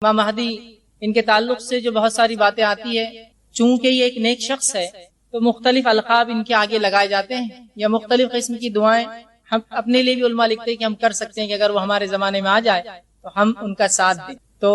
امام مہدی ان کے تعلق سے جو بہت ساری باتیں آتی ہے، چونکہ یہ ایک نیک شخص ہے تو مختلف القاب ان کے آگے لگائے جاتے ہیں یا مختلف قسم کی دعائیں ہم اپنے لیے بھی علماء لکھتے ہیں کہ ہم کر سکتے ہیں کہ اگر وہ ہمارے زمانے میں آ جائے تو ہم ان کا ساتھ دیں۔ تو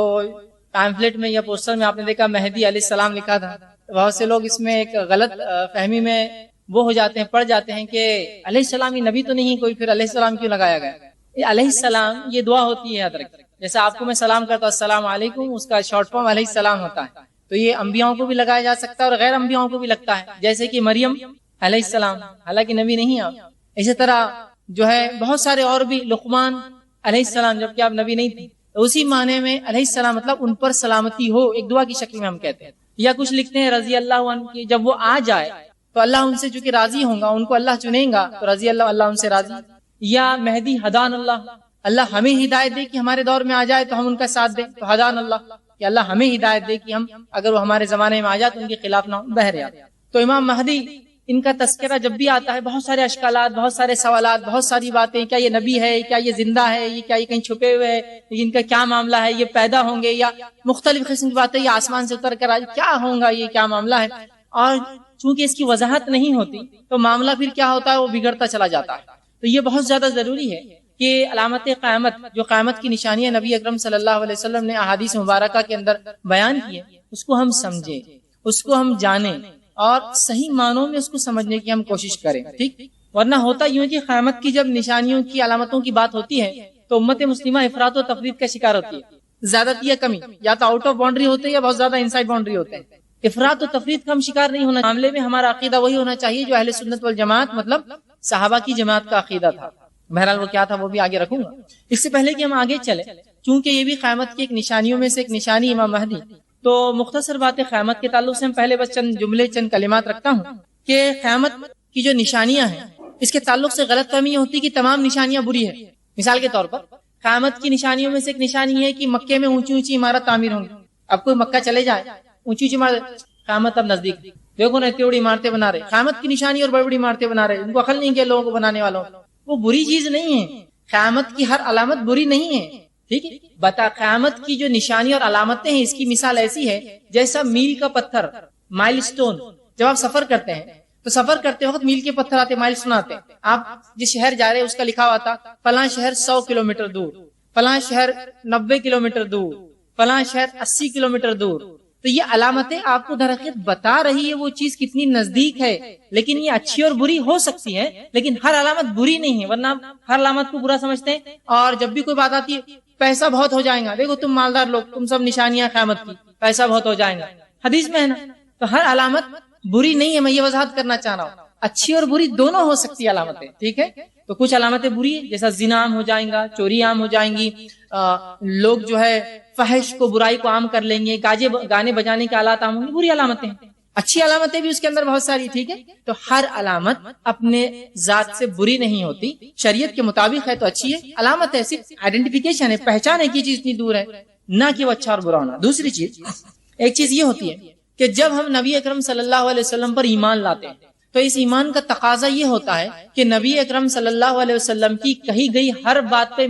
پامفلٹ میں یا پوسٹر میں آپ نے دیکھا مہدی علیہ السلام لکھا تھا، بہت سے لوگ اس میں ایک غلط فہمی میں وہ ہو جاتے ہیں، پڑ جاتے ہیں کہ علیہ السلام یہ نبی تو نہیں کوئی، پھر علیہ السلام کیوں لگایا گیا؟ علیہ السلام یہ دعا ہوتی ہے، یاد رکھیں۔ جیسے آپ کو میں سلام کرتا ہوں السلام علیکم، اس کا شارٹ فارم علیہ السلام ہوتا ہے، تو یہ انبیاءوں کو بھی لگایا جا سکتا ہے اور غیر انبیاءوں کو بھی لگتا ہے، جیسے کہ مریم علیہ السلام، حالانکہ نبی نہیں آپ۔ اسی طرح جو ہے بہت سارے اور بھی، لقمان علیہ السلام جبکہ آپ نبی نہیں تھے، تو اسی معنی میں علیہ السلام مطلب ان پر سلامتی ہو، ایک دعا کی شکل میں ہم کہتے ہیں۔ یا کچھ لکھتے ہیں رضی اللہ عنہ کی، جب وہ آ جائے تو اللہ ان سے چونکہ راضی ہوں گا، ان کو اللہ چنیں گا تو رضی اللہ ان سے راضی۔ یا مہدی ہدان اللہ ہمیں ہدایت دے کہ ہمارے دور میں آ جائے تو ہم ان کا ساتھ دیں، تو ہدان اللہ کہ اللہ ہمیں ہدایت دے کہ ہم اگر وہ ہمارے زمانے میں آ جائے تو ان کے خلاف نہ بہریات۔ تو امام مہدی ان کا تذکرہ جب بھی آتا ہے بہت سارے اشکالات، بہت سارے سوالات، بہت ساری باتیں، کیا یہ نبی ہے، کیا یہ زندہ ہے، یہ کیا یہ کہیں چھپے ہوئے ہے، ان کا کیا معاملہ ہے، یہ پیدا ہوں گے یا مختلف قسم کی باتیں، یہ آسمان سے اتر کر آج کیا ہوگا، یہ کیا معاملہ ہے۔ اور چونکہ اس کی وضاحت نہیں ہوتی تو معاملہ پھر کیا ہوتا ہے، وہ بگڑتا چلا جاتا ہے۔ تو یہ بہت زیادہ ضروری ہے کہ علامت قیامت، جو قیامت کی نشانیاں نبی اکرم صلی اللہ علیہ وسلم نے احادیث مبارکہ کے اندر بیان کی ہے، اس کو ہم سمجھیں، اس کو ہم جانیں اور صحیح معنوں میں اس کو سمجھنے کی ہم کوشش کریں، ٹھیک۔ ورنہ ہوتا یوں کہ قیامت کی جب نشانیوں کی علامتوں کی بات ہوتی ہے تو امت مسلمہ افراط و تفریط کا شکار ہوتی ہے، زیادتی یا کمی، یا تو آؤٹ آف باؤنڈری ہوتے ہیں یا بہت زیادہ انسائڈ باؤنڈری ہوتے ہیں۔ افراط و تفریط کا ہم شکار نہیں ہونا، معاملے میں ہمارا عقیدہ وہی ہونا چاہیے جو اہل سنت والجماعت مطلب صحابہ کی جماعت کا عقیدہ تھا۔ بہرحال وہ کیا تھا وہ بھی آگے رکھوں گا۔ اس سے پہلے کہ ہم آگے چلیں، چونکہ یہ بھی قیامت کی ایک نشانیوں میں سے ایک نشانی امام مہدی، تو مختصر باتیں قیامت کے تعلق سے ہم پہلے بس چند جملے چند کلمات رکھتا ہوں کہ قیامت کی جو نشانیاں ہیں اس کے تعلق سے غلط فہمی ہوتی کہ تمام نشانیاں بری ہیں۔ مثال کے طور پر قیامت کی نشانیوں میں سے ایک نشانی ہے کہ مکے میں اونچی اونچی عمارت تعمیر ہوں گی۔ اب کوئی مکہ چلے جائے، اونچی اونچی عمارت، قیامت اب نزدیک، دیکھو نا اتنی بڑی عمارتیں بنا رہے، قیامت کی نشانی اور بڑی بڑی عمارتیں بنا رہے، ان کو عقل نہیں کہ لوگوں کو بنانے والوں، وہ بری چیز نہیں ہے۔ قیامت کی ہر علامت بری نہیں ہے، ٹھیک ہے۔ بتا قیامت کی جو نشانی اور علامتیں ہیں اس کی مثال ایسی ہے جیسا میل کا پتھر، مائل سٹون۔ جب آپ سفر کرتے ہیں تو سفر کرتے وقت میل کے پتھر آتے، مائل سٹون آتے، آپ جس شہر جا رہے ہیں اس کا لکھا ہوا تھا فلاں شہر 100 کلومیٹر دور، فلاں شہر 90 کلومیٹر دور، فلاں شہر 80 کلومیٹر دور۔ تو یہ علامتیں آپ کو در حقیقت بتا رہی ہے وہ چیز کتنی نزدیک ہے، لیکن یہ اچھی اور بری ہو سکتی ہے، لیکن ہر علامت بری نہیں ہے، ورنہ ہر علامت کو برا سمجھتے ہیں۔ اور جب بھی کوئی بات آتی ہے پیسہ بہت ہو جائے گا، دیکھو تم مالدار لوگ، تم سب نشانیاں قیامت کی، پیسہ بہت ہو جائے گا، حدیث میں ہے نا۔ تو ہر علامت بری نہیں ہے، میں یہ وضاحت کرنا چاہ رہا ہوں، اچھی اور بری دونوں ہو سکتی علامتیں، ٹھیک ہے۔ تو کچھ علامتیں بری ہیں جیسا زنا عام ہو جائیں گا، چوری عام ہو جائیں گی، لوگ جو ہے فحش کو، برائی کو عام کر لیں گے، گانے بجانے کے آلات عام ہوں گے، بری علامتیں ہیں۔ اچھی علامتیں بھی اس کے اندر بہت ساری، ٹھیک ہے۔ تو ہر علامت اپنے ذات سے بری نہیں ہوتی، شریعت کے مطابق ہے تو اچھی ہے، علامت ہے صرف آئیڈینٹیفیکیشن ہے، پہچانے کی چیز اتنی دور ہے، نہ کہ وہ اچھا اور برا ہونا۔ دوسری چیز، ایک چیز یہ ہوتی ہے کہ جب ہم نبی اکرم صلی اللہ علیہ وسلم پر ایمان لاتے ہیں تو اس ایمان کا تقاضا یہ ہوتا ہے کہ نبی اکرم صلی اللہ علیہ وسلم کی کہی گئی ہر بات پہ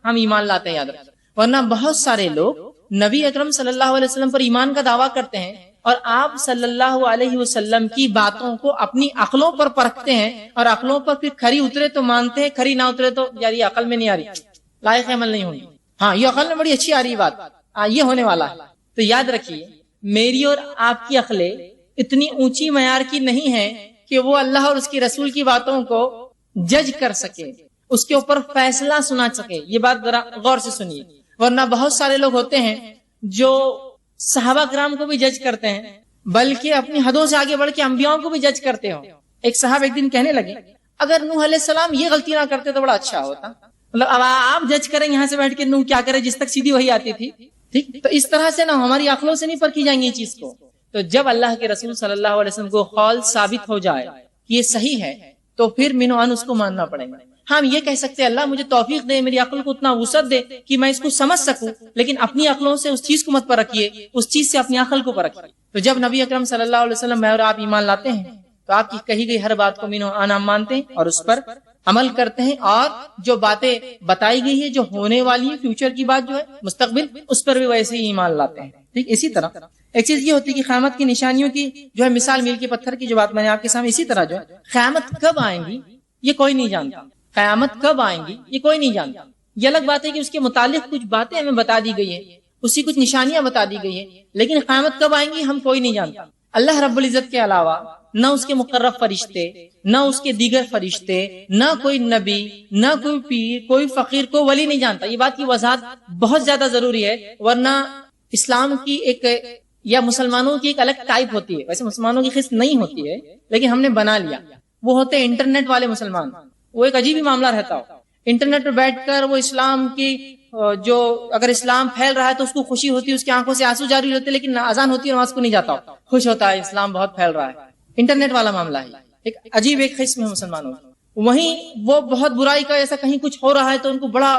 ہم ایمان لاتے ہیں، یاد رکھیں۔ ورنہ بہت سارے لوگ نبی اکرم صلی اللہ علیہ وسلم پر ایمان کا دعویٰ کرتے ہیں اور آپ صلی اللہ علیہ وسلم کی باتوں کو اپنی عقلوں پر پرکھتے ہیں، اور عقلوں پر پھر کھری اترے تو مانتے ہیں، کھری نہ اترے تو یار یہ عقل میں نہیں آ رہی، لائق عمل نہیں ہوگی، ہاں یہ عقل میں بڑی اچھی آ رہی بات، یہ ہونے والا ہے۔ تو یاد رکھیے میری اور آپ کی عقلیں اتنی اونچی معیار کی نہیں ہے کہ وہ اللہ اور اس کی رسول کی باتوں کو جج کر سکے، اس کے اوپر فیصلہ سنا سکے۔ یہ بات ذرا غور سے سنیے، ورنہ بہت سارے لوگ ہوتے ہیں جو صحابہ کرام کو بھی جج کرتے ہیں، بلکہ اپنی حدوں سے آگے بڑھ کے انبیاءوں کو بھی جج کرتے ہو۔ ایک صاحب ایک دن کہنے لگے اگر نوح علیہ السلام یہ غلطی نہ کرتے تو بڑا اچھا ہوتا، مطلب اب آپ جج کریں یہاں سے بیٹھ کے نوح کیا کرے جس تک سیدھی وہی آتی تھی، ٹھیک۔ تو اس طرح سے نہ ہماری عقلوں سے نہیں پرکھی جائیں گی یہ چیز کو۔ تو جب اللہ کے رسول صلی اللہ علیہ وسلم کو قول ثابت ہو جائے کہ یہ صحیح ہے تو پھر من و عن اس کو ماننا پڑے گا۔ ہم یہ کہہ سکتے ہیں اللہ مجھے توفیق دے، میری عقل کو اتنا وسعت دے کہ میں اس کو سمجھ سکوں، لیکن اپنی عقلوں سے اس چیز کو مت پرکھیے، اس چیز سے اپنی عقل کو پرکھیے۔ تو جب نبی اکرم صلی اللہ علیہ وسلم میں اور آپ ایمان لاتے ہیں تو آپ کی کہی گئی ہر بات کو من و عن ہم مانتے ہیں اور اس پر عمل کرتے ہیں اور جو باتیں بتائی گئی ہے جو ہونے والی ہے فیوچر کی بات جو ہے مستقبل اس پر بھی ویسے ہی ایمان لاتے ہیں. ٹھیک. اسی طرح ایک چیز یہ ہوتی ہے کہ قیامت کی نشانیوں کی جو ہے مثال میل کے پتھر کی جو بات میں نے آپ کے سامنے, اسی طرح جو ہے قیامت کب آئیں گی یہ کوئی نہیں جانتا. قیامت کب آئیں گی یہ کوئی نہیں جانتا. یہ الگ بات ہے کہ اس کے متعلق کچھ باتیں ہمیں بتا دی گئی ہیں, اسی کچھ نشانیاں بتا دی گئی ہیں, لیکن قیامت کب آئیں گی ہم کوئی نہیں جانتا. اللہ رب العزت کے علاوہ نہ اس کے مقرب فرشتے, نہ اس کے دیگر فرشتے, نہ کوئی نبی, نہ کوئی پیر, کوئی فقیر, کوئی ولی نہیں جانتا. یہ بات کی وضاحت بہت زیادہ ضروری ہے, ورنہ اسلام کی ایک یا مسلمانوں کی ایک الگ ٹائپ ہوتی ہے. ویسے مسلمانوں کی قسم نہیں ہوتی ہے لیکن ہم نے بنا لیا, وہ ہوتے ہیں انٹرنیٹ والے مسلمان. وہ ایک عجیب ہی معاملہ رہتا ہو, انٹرنیٹ پہ بیٹھ کر وہ اسلام کی جو اگر اسلام پھیل رہا ہے تو اس کو خوشی ہوتی ہے, اس کی آنکھوں سے آنسو جاری ہوتے, لیکن اذان ہوتی ہے نماز کو نہیں جاتا, خوش ہوتا ہے اسلام بہت پھیل رہا ہے. انٹرنیٹ والا معاملہ ہے, ایک عجیب ایک قسم ہے مسلمانوں کی. وہیں وہ بہت برائی کا ایسا کہیں کچھ ہو رہا ہے تو ان کو بڑا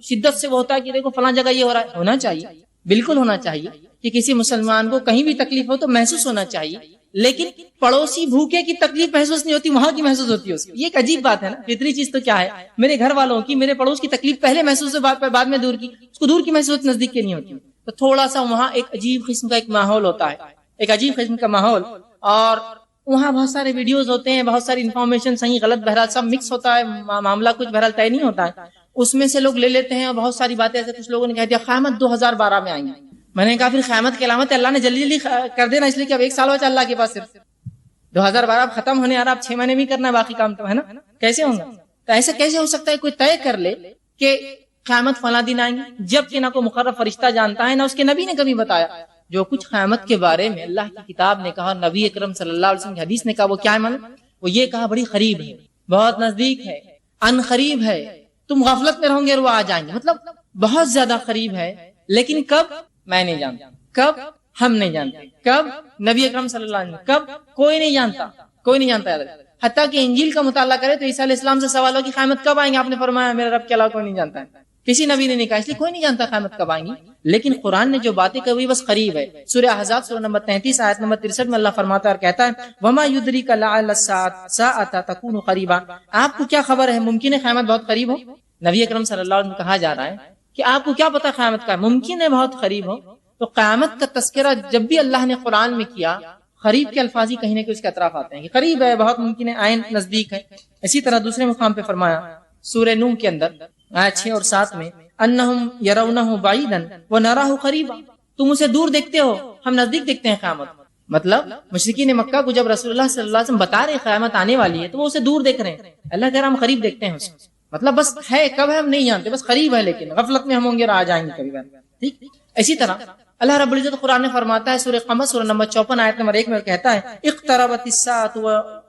شدت سے وہ ہوتا ہے کہ دیکھو فلاں جگہ یہ ہو رہا ہے. ہونا چاہیے, بالکل ہونا چاہیے کہ کسی مسلمان کو کہیں بھی تکلیف ہو تو محسوس ہونا چاہیے, لیکن پڑوسی بھوکے کی تکلیف محسوس نہیں ہوتی, وہاں کی محسوس ہوتی ہے اس کی. یہ ایک عجیب بات ہے نا. فطری چیز تو کیا ہے, میرے گھر والوں کی, میرے پڑوس کی تکلیف پہلے محسوس ہو بعد میں دور کی, اس کو دور کی محسوس نزدیک کی نہیں ہوتی. تو تھوڑا سا وہاں ایک عجیب قسم کا ایک ماحول ہوتا ہے, ایک عجیب قسم کا ماحول, اور وہاں بہت سارے ویڈیوز ہوتے ہیں, بہت ساری انفارمیشن صحیح غلط بہرحال سب مکس ہوتا ہے, معاملہ کچھ بہرحال طے نہیں ہوتا ہے. اس میں سے لوگ لے لیتے ہیں اور بہت ساری باتیں ایسے کچھ لوگوں نے کہہ دیا قیامت 2012 میں آئیں گے. میں نے کہا پھر قیامت کی علامت اللہ نے جلدی جلدی کر دینا, اس لیے کہ اب 1 سال بچا اللہ کے پاس, صرف 2012 اب ختم ہونے, اور آپ 6 مہینے بھی کرنا ہے باقی کام تو ہے نا. کیسے ہوں گا؟ تو ایسا کیسے ہو سکتا ہے کوئی طے کر لے کہ قیامت فلاں دن آئیں گے, جبکہ نہ کوئی مقرب فرشتہ جانتا ہے نہ اس کے نبی نے کبھی بتایا. جو کچھ قیامت کے بارے میں اللہ کی کتاب نے کہا, نبی اکرم صلی اللہ علیہ وسلم کی حدیث نے کہا, وہ کیا ہے مانا؟ وہ یہ کہا بڑی قریب ہے, بہت نزدیک ہے, ان قریب ہے, تم غفلت میں رہو گے اور وہ آ جائیں گے. مطلب بہت زیادہ قریب ہے, لیکن کب میں نہیں جانتا, کب ہم نہیں جانتے, کب نبی اکرم صلی اللہ علیہ وسلم, کب کوئی نہیں جانتا, کوئی نہیں جانتا. حتیٰ کہ انجیل کا مطالعہ کرے تو عیسیٰ علیہ السلام سے سوال ہو کہ قیامت کب آئیں گے, آپ نے فرمایا میرا رب کے علاوہ کوئی نہیں جانتا ہے. کسی نبی نے نہیں کہا, اس لیے کوئی نہیں جانتا قیامت کب آئیں گی. لیکن قرآن نے جو باتیں کہی بس قریب ہے. سورہ احزاب سورہ نمبر 33 آیت نمبر 63 میں اللہ فرماتا ہے اور کہتا ہے وما یدریک لعل الساعۃ تکون قریبا, آپ کو کیا خبر ہے ممکن ہے قیامت بہت قریب ہو. نبی اکرم صلی اللہ علیہ وسلم کہا جا رہا ہے کہ آپ کو کیا پتا قیامت کا, ممکن ہے بہت قریب ہو. تو قیامت کا تذکرہ جب بھی اللہ نے قرآن میں کیا, قریب کے الفاظ ہی کہیں نہ کہ اس کے اطراف آتے ہیں کہ قریب ہے, بہت ممکن ہے, عین نزدیک ہے. اسی طرح دوسرے مقام پہ فرمایا سورہ نوح کے اندر آیت 6 اور 7 میں انہم یرونہ بعیدا ونراہ قریبا, تم اسے دور دیکھتے ہو ہم نزدیک دیکھتے ہیں قیامت. مطلب مشرکین مکہ کو جب رسول اللہ صلی اللہ علیہ وسلم بتا رہے قیامت آنے والی ہے تو وہ اسے دور دیکھ رہے ہیں. اللہ کہہ رہا ہم قریب دیکھتے ہیں اسے, مطلب بس ہے کب ہے ہم نہیں جانتے, بس قریب ہے, لیکن غفلت میں ہم ہوں گے اور آ جائیں گے کبھی. ٹھیک. اسی طرح اللہ رب العزت قرآن نے فرماتا ہے سورہ قمر سورہ نمبر 54 آیت نمبر 1 میں کہتا ہے اقتربت الساعۃ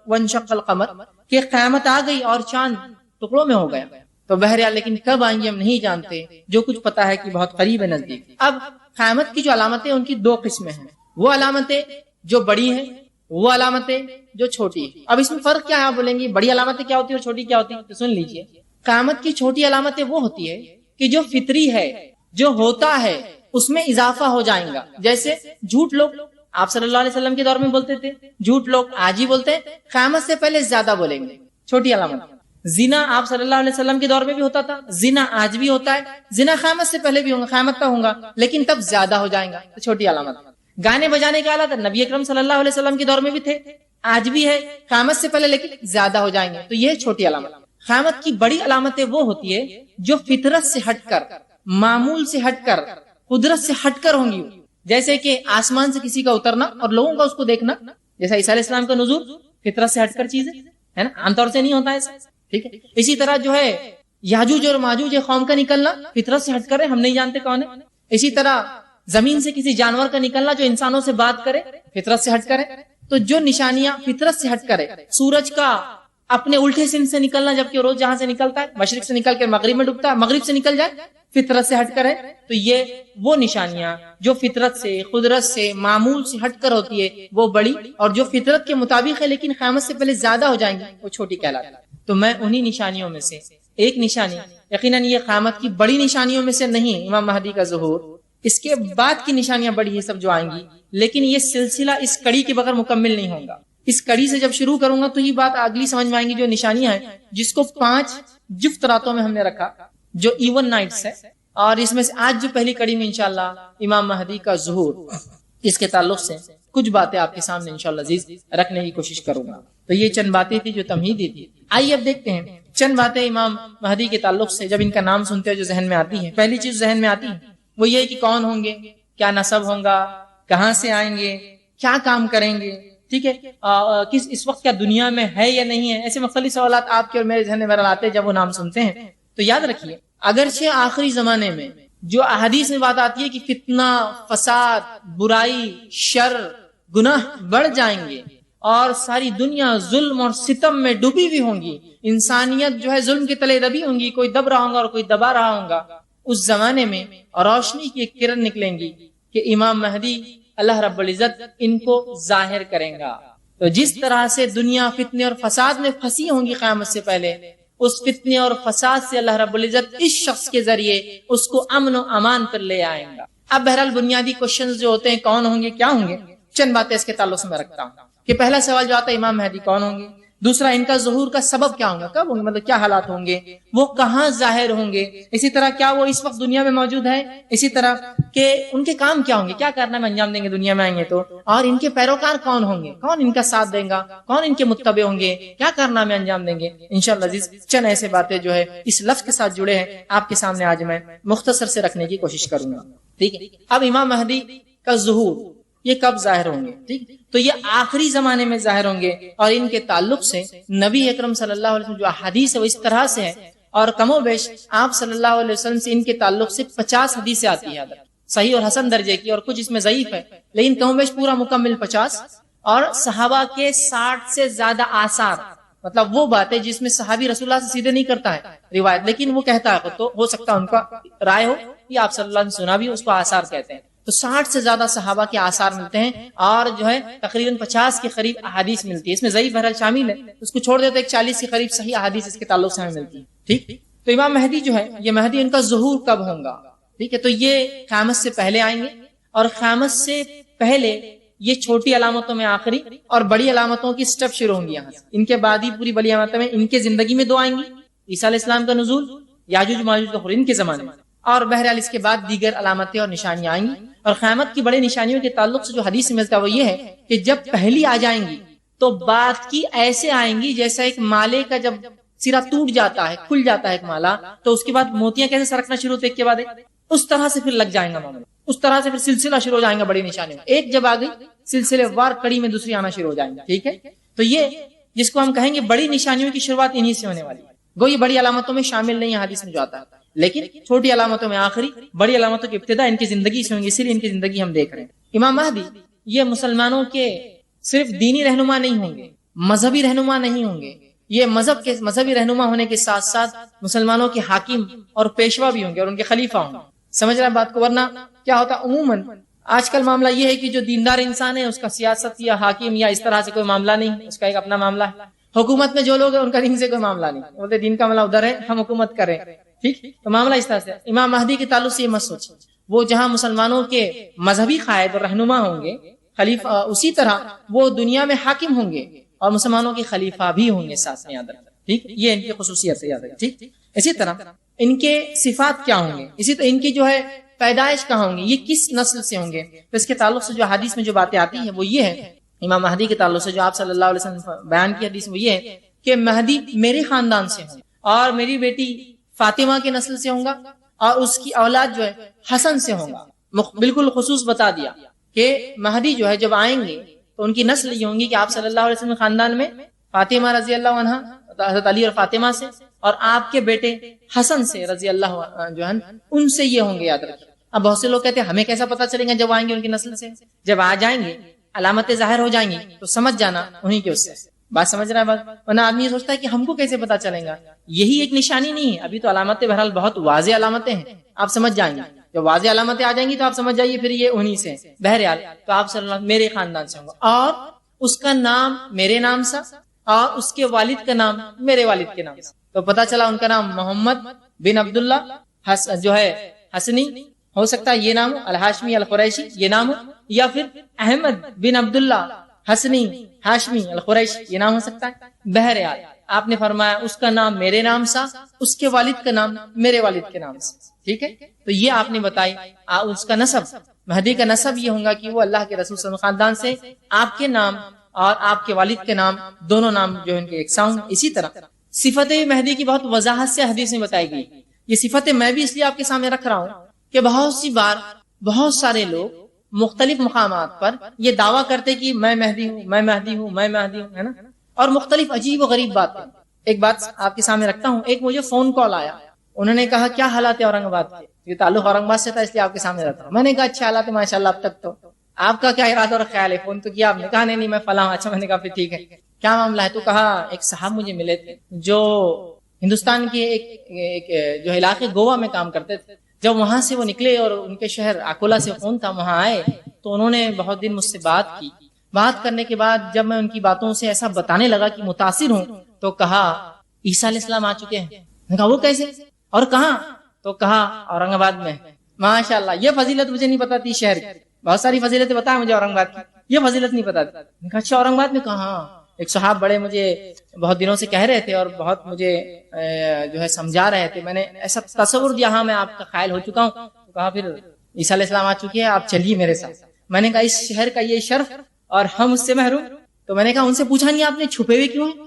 وانشق القمر, کہ قیامت آ گئی اور چاند ٹکڑوں میں ہو گیا. تو بہرحال لیکن کب آئیں گے ہم نہیں جانتے, جو کچھ پتا ہے کہ بہت قریب ہے, نزدیک. اب قیامت کی جو علامتیں ان کی 2 قسمیں ہیں, وہ علامتیں جو بڑی ہیں, وہ علامتیں جو چھوٹی ہیں. اب اس میں فرق کیا ہے, آپ بولیں گے بڑی علامتیں کیا ہوتی ہیں اور چھوٹی کیا ہوتی ہیں, تو سن لیجئے. قیامت کی چھوٹی علامتیں وہ ہوتی ہے کہ جو فطری ہے, جو ہوتا ہے اس میں اضافہ ہو جائیں گا. جیسے جھوٹ لوگ آپ صلی اللہ علیہ وسلم کے دور میں بولتے تھے, جھوٹ لوگ آج ہی بولتے ہیں, قیامت سے پہلے زیادہ بولیں گے, چھوٹی علامت. زنا آپ صلی اللہ علیہ وسلم کے دور میں بھی ہوتا تھا, زنا آج بھی ہوتا ہے, زنا قیامت سے پہلے بھی ہوگا, قیامت تک ہوگا, لیکن تب زیادہ ہو جائیں گا, تو چھوٹی علامت. گانے بجانے کے آلات نبی اکرم صلی اللہ علیہ وسلم کے دور میں بھی تھے, آج بھی ہے, قیامت سے پہلے لیکن زیادہ ہو جائیں گے, تو یہ چھوٹی علامت. قیامت کی بڑی علامتیں وہ ہوتی ہے جو فطرت سے ہٹ کر, معمول سے ہٹ کر, قدرت سے ہٹ کر ہوں گی. جیسے کہ آسمان سے کسی کا اترنا اور لوگوں کا اس کو دیکھنا, جیسا عیسیٰ علیہ السلام کا نزول فطرت سے ہٹ کر چیز ہے نا, عام طور سے نہیں ہوتا ایسا. ٹھیک ہے. اسی طرح جو ہے یاجوج اور ماجوج قوم کا نکلنا فطرت سے ہٹ کر ہے, ہم نہیں جانتے کون ہے. اسی طرح زمین سے کسی جانور کا نکلنا جو انسانوں سے بات کرے, فطرت سے ہٹ کر ہے. تو جو نشانیاں فطرت سے ہٹ کر ہے, سورج کا اپنے الٹے سمت سے نکلنا جبکہ روز جہاں سے نکلتا ہے مشرق سے نکل کر مغرب میں ڈوبتا ہے, مغرب سے نکل جائے فطرت سے ہٹ کر ہے. تو یہ وہ نشانیاں جو فطرت سے, قدرت سے, معمول سے ہٹ کر ہوتی ہے وہ بڑی, اور جو فطرت کے مطابق ہے لیکن قیامت سے پہلے زیادہ ہو جائیں گی وہ چھوٹی کہلاتی ہے. تو میں انہی نشانیوں میں سے ایک نشانی, یقیناً یہ قیامت کی بڑی نشانیوں میں سے نہیں, امام مہدی کا ظہور, اس کے بعد کی نشانیاں بڑی یہ سب جو آئیں گی, لیکن یہ سلسلہ اس کڑی کے بغیر مکمل نہیں ہوگا. اس کڑی سے جب شروع کروں گا تو یہ بات اگلی سمجھ میں آئیں گی جو نشانیاں ہیں، جس کو 5 جفت راتوں میں ہم نے رکھا جو ایون نائٹس ہے، اور اس میں سے آج جو پہلی کڑی میں انشاءاللہ امام مہدی کا ظہور، اس کے تعلق سے کچھ باتیں آپ کے سامنے انشاءاللہ عزیز رکھنے کی کوشش کروں گا۔ تو یہ چند باتیں تھی جو تمہیدی تھی۔ آئیے اب دیکھتے ہیں چند باتیں امام مہدی کے تعلق سے جب ان کا نام سنتے ہیں جو ذہن میں آتی ہے۔ پہلی چیز ذہن میں آتی ہے وہ یہ کہ کون ہوں گے، کیا نسب ہوگا، کہاں سے آئیں گے، کیا کام کریں گے، ٹھیک ہے، اس وقت کیا دنیا میں ہے یا نہیں ہے، ایسے مختلف سوالات آپ کے اور میرے ذہن میں آتے ہیں جب وہ نام سنتے ہیں۔ تو یاد رکھیے اگرچہ آخری زمانے میں جو احادیث میں بات آتی ہے کہ فتنہ، فساد، برائی، شر، گناہ بڑھ جائیں گے اور ساری دنیا ظلم اور ستم میں ڈوبی ہوئی ہوں گی، انسانیت جو ہے ظلم کے تلے دبی ہوں گی، کوئی دب رہا ہوگا اور کوئی دبا رہا ہوگا، اس زمانے میں روشنی کی ایک کرن نکلیں گی کہ امام مہدی اللہ رب العزت ان کو ظاہر کریں گا۔ تو جس طرح سے دنیا فتنے اور فساد میں پھنسی ہوں گی قیامت سے پہلے، اس فتنے اور فساد سے اللہ رب العزت اس شخص کے ذریعے اس کو امن و امان پر لے آئیں گا۔ اب بہرحال بنیادی کوشچنز جو ہوتے ہیں کون ہوں گے، کیا ہوں گے، چند باتیں اس کے تعلق سے میں رکھتا ہوں کہ پہلا سوال جو آتا ہے امام مہدی کون ہوں گے، دوسرا ان کا ظہور کا سبب کیا ہوگا، کب ہوں گے، مطلب کیا حالات ہوں گے، وہ کہاں ظاہر ہوں گے، اسی طرح کیا وہ اس وقت دنیا میں موجود ہے، اسی طرح کہ ان کے کام کیا ہوں گے، کیا کارنامے انجام دیں گے دنیا میں آئیں گے تو، اور ان کے پیروکار کون ہوں گے، کون ان کا ساتھ دیں گا، کون ان کے متبع ہوں گے، کیا کارنامے انجام دیں گے۔ انشاءاللہ عزیز چند ایسے باتیں جو ہے اس لفظ کے ساتھ جڑے ہیں آپ کے سامنے آج میں مختصر سے رکھنے کی کوشش کروں گا، ٹھیک ہے۔ اب امام مہدی کا ظہور یہ کب ظاہر ہوں گے، ٹھیک، تو یہ آخری زمانے میں ظاہر ہوں گے، اور ان کے تعلق سے نبی اکرم صلی اللہ علیہ وسلم جو حدیث ہے وہ اس طرح سے ہے، اور کم و بیش آپ صلی اللہ علیہ وسلم سے ان کے تعلق سے 50 حدیثیں آتی ہیں صحیح اور حسن درجے کی، اور کچھ اس میں ضعیف ہے، لیکن کم و بیش پورا مکمل 50، اور صحابہ کے 60 سے زیادہ آثار، مطلب وہ باتیں جس میں صحابی رسول اللہ سے سیدھے نہیں کرتا ہے روایت، لیکن وہ کہتا ہے تو ہو سکتا ہے ان کا رائے ہو یا آپ صلی اللہ علیہ وسلم سنا بھی، اس کو آثار کہتے ہیں۔ تو 60 سے زیادہ صحابہ کے آثار ملتے ہیں، اور جو ہے تقریباً 50 کے قریب احادیث ملتی ہے، اس میں ضعیف بہرحال شامل ہے، اس کو چھوڑ دیتے 40 کے قریب صحیح احادیث اس کے تعلق سے ہمیں ملتی ہے، ٹھیک۔ تو امام مہدی جو ہے یہ مہدی ان کا ظہور کب ہوگا، ٹھیک ہے، تو یہ قیامت سے پہلے آئیں گے، اور قیامت سے پہلے یہ چھوٹی علامتوں میں آخری اور بڑی علامتوں کی سٹیپ شروع ہوں گی یہاں سے، ان کے بعد ہی پوری بڑی علامتیں میں ان کے زندگی میں 2 آئیں گی، عیسیٰ علیہ السلام کا نزول، یاجوج ماجوج کا ان کے زمانے میں، اور بہرحال اس کے بعد دیگر علامتیں اور نشانیاں آئیں گی۔ اور قیامت کی بڑی نشانیوں کے تعلق سے جو حدیث میں ملتا ہے وہ یہ ہے کہ جب پہلی آ جائیں گی تو بات کی ایسے آئیں گی جیسا ایک مالے کا جب سرا ٹوٹ جاتا ہے، کھل جاتا ہے ایک مالا، تو اس کے بعد موتیاں کیسے سرکنا شروع ہوتے ایک کے بعد ایک، اس طرح سے پھر لگ جائیں گا معاملہ، اس طرح سے پھر سلسلہ شروع ہو جائیں گا بڑی نشانیوں، ایک جب آ گئی سلسلے وار کڑی میں دوسری آنا شروع ہو جائیں گا، ٹھیک ہے۔ تو یہ جس کو ہم کہیں گے بڑی نشانیوں کی شروعات انہی سے ہونے والی ہے، گو یہ بڑی علامتوں میں شامل نہیں ہے حدیث میں جو آتا ہے، لیکن چھوٹی علامتوں میں آخری، بڑی علامتوں کی ابتدا ان کی زندگی سے ہوں گی، اسی لیے ان کی زندگی ہم دیکھ رہے ہیں۔ امام مہدی یہ مسلمانوں کے صرف دینی رہنما نہیں ہوں گے، مذہبی رہنما نہیں ہوں گے، یہ مذہبی رہنما ہونے کے ساتھ ساتھ مسلمانوں کے حاکم اور پیشوا بھی ہوں گے اور ان کے خلیفہ ہوں گے، سمجھ رہے ہیں بات کو، ورنہ کیا ہوتا عموماً آج کل معاملہ یہ ہے کہ جو دیندار انسان ہے اس کا سیاست یا حاکم یا اس طرح سے کوئی معاملہ نہیں، اس کا ایک اپنا معاملہ ہے، حکومت میں جو لوگ ہیں ان کا دین سے کوئی معاملہ نہیں، بولتے دین کا معاملہ ادھر ہے ہم حکومت کریں، ٹھیک، تو معاملہ اس طرح سے۔ امام مہدی کے تعلق سے یہ مت سوچیں، وہ جہاں مسلمانوں کے مذہبی قائد اور رہنما ہوں گے خلیفہ، اسی طرح وہ دنیا میں حاکم ہوں گے اور مسلمانوں کے خلیفہ بھی ہوں گے ساتھ میں، یاد رکھیں، ٹھیک، یہ ان کی خصوصیت ہے، یاد رکھیں، ٹھیک۔ اسی طرح ان کے صفات کیا ہوں گے، اسی طرح ان کی جو ہے پیدائش کہاں ہوں گے، یہ کس نسل سے ہوں گے، تو اس کے تعلق سے جو حدیث میں جو باتیں آتی ہیں وہ یہ ہے، امام مہدی کے تعلق سے جو آپ صلی اللہ علیہ وسلم بیان کی حدیث وہ یہ ہے کہ مہدی میرے خاندان سے ہوں اور میری بیٹی فاطمہ کی نسل سے ہوں گا، اور اس کی اولاد جو ہے حسن سے ہوں گا۔ بالکل خصوص بتا دیا کہ مہدی جو ہے جب آئیں گے تو ان کی نسل یہ ہوں گی کہ آپ صلی اللہ علیہ وسلم خاندان میں فاطمہ رضی اللہ عنہ، حضرت علی اور فاطمہ سے، اور آپ کے بیٹے حسن سے رضی اللہ جو ہے ان سے یہ ہوں گے، یاد رکھیں۔ اب بہت سے لوگ کہتے ہیں ہمیں کیسا پتا چلے گا جب آئیں گے ان کی نسل سے، جب آ جائیں گے علامتیں ظاہر ہو جائیں گی تو سمجھ جانا انہی کے اس سے، بات سمجھ رہا ہے بات، ورنہ آدمی یہ سوچتا ہے کہ ہم کو کیسے پتا چلے گا، یہی ایک نشانی نہیں ہے، ابھی تو علامتیں بہرحال بہت واضح علامتیں ہیں، آپ سمجھ جائیں گے، جب واضح علامتیں آ جائیں گی تو آپ سمجھ جائیے پھر یہ انہی سے، بہرحال تو آپ صلی اللہ علیہ وسلم میرے خاندان سے ہوں گا، اور اس کا نام میرے نام سے اور اس کے والد کا نام میرے والد کے نام سے، تو پتا چلا ان کا نام محمد بن عبداللہ جو ہے حسنی ہو سکتا ہے، یہ نام الہاشمی القریشی یہ نام، یا پھر احمد بن عبداللہ حسنی، ہاشمی، القریش، یہ نام ہو سکتا ہے؟ بہرحال آپ نے فرمایا اس کا نام میرے نام سا، اس کے والد کا نام میرے والد کے نام سے، ٹھیک ہے؟ تو یہ آپ نے بتائی اس کا نسب، مہدی کا نسب یہ ہوگا کہ وہ اللہ کے رسول صلی اللہ علیہ وسلم خاندان سے آپ کے نام اور آپ کے والد کے نام دونوں نام جو ان کے یکساں ہوں۔ اسی طرح صفت مہدی کی بہت وضاحت سے حدیث میں بتائی گئی۔ یہ صفت میں بھی اس لیے آپ کے سامنے رکھ رہا ہوں کہ بہت سی بار بہت سارے لوگ مختلف مقامات پر یہ دعویٰ کرتے کہ میں مہدی ہوں، میں مہدی ہوں، میں مہدی ہوں، ہے نا، اور مختلف عجیب و غریب باتیں۔ ایک بات آپ کے سامنے رکھتا ہوں، ایک مجھے فون کال آیا، انہوں نے کہا کیا حالات ہے اورنگ آباد کے؟ یہ تعلق اورنگ آباد سے تھا اس لیے آپ کے سامنے رکھتا ہوں۔ میں نے کہا اچھا حالات ہے ماشاء اللہ اب تک تو، آپ کا کیا ارادہ اور خیال ہے؟ فون تو کیا آپ نے، کہا نہیں میں فلاں۔ اچھا میں نے کہا پھر ٹھیک ہے، کیا معاملہ ہے؟ تو کہا ایک صاحب مجھے ملے تھے جو ہندوستان کے ایک جو علاقے گوا میں کام کرتے تھے، جب وہاں سے وہ نکلے اور ان کے شہر اکولا سے فون تھا، وہاں آئے تو انہوں نے بہت دن مجھ سے بات کی۔ بات کرنے کے بعد جب میں ان کی باتوں سے ایسا بتانے لگا کہ متاثر ہوں، تو کہا عیسیٰ علیہ السلام آ چکے ہیں۔ میں نے کہا وہ کیسے اور کہاں؟ تو کہا اورنگ آباد میں۔ ماشاءاللہ یہ فضیلت مجھے نہیں پتا تھی شہر کی، بہت ساری فضیلتیں بتایا مجھے اورنگ آباد کی، یہ فضیلت نہیں پتا تھی۔ میں نے کہا اچھا اورنگ آباد میں کہاں؟ ایک صاحب بڑے مجھے بہت دنوں سے کہہ رہے تھے اور بہت مجھے جو ہے سمجھا رہے تھے، میں نے ایسا تصور دیا ہاں میں آپ کا قائل ہو چکا ہوں۔ تو کہا پھر عیسیٰ علیہ السلام آ چکے ہیں، آپ چلیے میرے ساتھ۔ میں نے کہا اس شہر کا یہ شرف اور ہم اس سے محروم؟ تو میں نے کہا ان سے پوچھا نہیں آپ نے چھپے ہوئے کیوں ہیں؟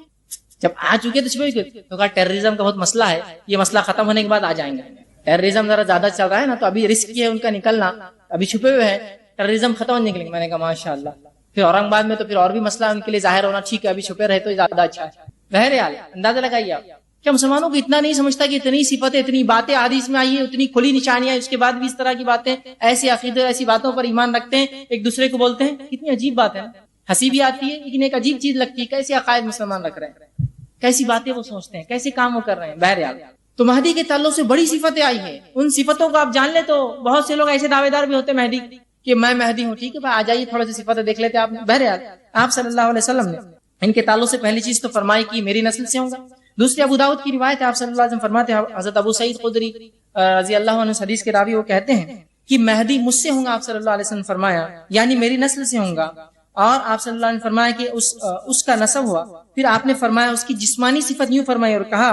جب آ چکے تو چھپے ہوئے کیوں؟ تو کہا ٹیررزم کا بہت مسئلہ ہے، یہ مسئلہ ختم ہونے کے بعد آ جائیں گے۔ ٹیررزم ذرا زیادہ چل رہا ہے نا، تو ابھی رسک ہے ان کا نکلنا، ابھی چھپے ہوئے ہیں، ٹیررزم ختم ہونے نکلیں گے۔ میں نے کہا ماشاء اللہ۔ پھر اورنگ آباد میں تو پھر اور بھی مسئلہ ان کے لیے ظاہر ہونا ٹھیک ہے، ابھی چھپے رہے تو زیادہ اچھا ہے۔ بہرحال اندازہ لگائیے آپ، کیا مسلمانوں کو اتنا نہیں سمجھتا کہ اتنی صفتیں، اتنی باتیں حدیث میں آئی ہے، اتنی کھلی نشانیاں، اس کے بعد بھی اس طرح کی باتیں، ایسے عقیدے ایسی باتوں پر ایمان رکھتے ہیں، ایک دوسرے کو بولتے ہیں؟ کتنی عجیب بات ہے، ہنسی بھی آتی ہے لیکن ایک عجیب چیز لگتی ہے، کیسے عقائد مسلمان رکھ رہے ہیں، کیسی باتیں وہ سوچتے ہیں، کیسے کام وہ کر رہے ہیں۔ بہرحال تو مہدی کے تعلق سے بڑی صفتیں آئی ہیں، ان صفتوں کو آپ جان لیں تو بہت سے لوگ ایسے دعوے دار بھی ہوتے ہیں مہدی کہ میں مہدی ہوں، ٹھیک ہے بھائی آ جائیے تھوڑا سی صفتیں دیکھ لیتے آپ نے۔ بہرحال آپ صلی اللہ علیہ وسلم نے ان کے تعلق سے پہلی چیز تو فرمائی کہ میری نسل سے ہوں گا۔ دوسری ابو داؤد کی روایت ہے، آپ صلی اللہ علیہ وسلم فرماتے ہیں، حضرت ابو سعید خدری رضی اللہ عنہ حدیث کے راوی وہ کہتے ہیں کہ مہدی مجھ سے ہوں گا، آپ صلی اللہ علیہ وسلم فرمایا یعنی میری نسل سے ہوں گا۔ اور آپ صلی اللہ علیہ وسلم فرمایا کہ اس کا نسب ہوا۔ پھر آپ نے فرمایا اس کی جسمانی صفت یوں فرمائی اور کہا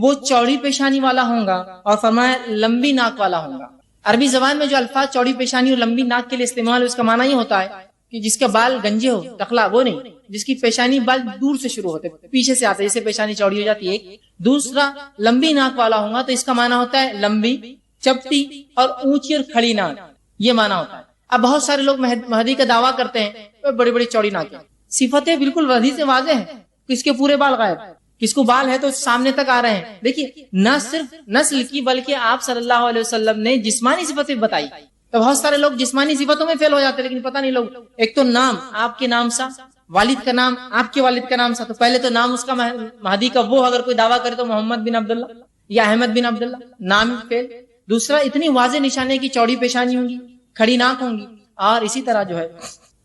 وہ چوڑی پیشانی والا ہوں گا، اور فرمایا لمبی ناک والا ہوں گا۔ عربی زبان میں جو الفاظ چوڑی پیشانی اور لمبی ناک کے لیے استعمال ہو، اس کا معنی یہ ہوتا ہے کہ جس کا بال گنجے ہو، ٹکلا، وہ نہیں، جس کی پیشانی بال دور سے شروع ہوتے، پیچھے سے آتے، جیسے پیشانی چوڑی ہو جاتی ہے۔ دوسرا لمبی ناک والا ہوں گا، تو اس کا معنی ہوتا ہے لمبی، چپٹی اور اونچی اور کھڑی ناک، یہ معنی ہوتا ہے۔ اب بہت سارے لوگ مہدی کا دعویٰ کرتے ہیں بڑی بڑی چوڑی ناکیں، صفتیں بالکل حدیث سے واضح ہیں، کس کے پورے بال غائب، کس کو بال ہے تو سامنے تک آ رہے ہیں۔ دیکھیے نہ صرف نسل کی بلکہ آپ صلی اللہ علیہ وسلم نے جسمانی صفتیں بتائی، تو بہت سارے لوگ جسمانی صفتوں میں فیل ہو جاتے ہیں، لیکن پتہ نہیں لوگ، ایک تو نام آپ کے نام سا، والد کا نام آپ کے والد کا نام سا، تو پہلے تو نام اس کا مہدی کا وہ اگر کوئی دعویٰ کرے تو محمد بن عبداللہ یا احمد بن عبداللہ، نام فیل۔ دوسرا اتنی واضح نشانی کی چوڑی پیشانی ہوں گی، کھڑی ناک ہوں گی، اور اسی طرح جو ہے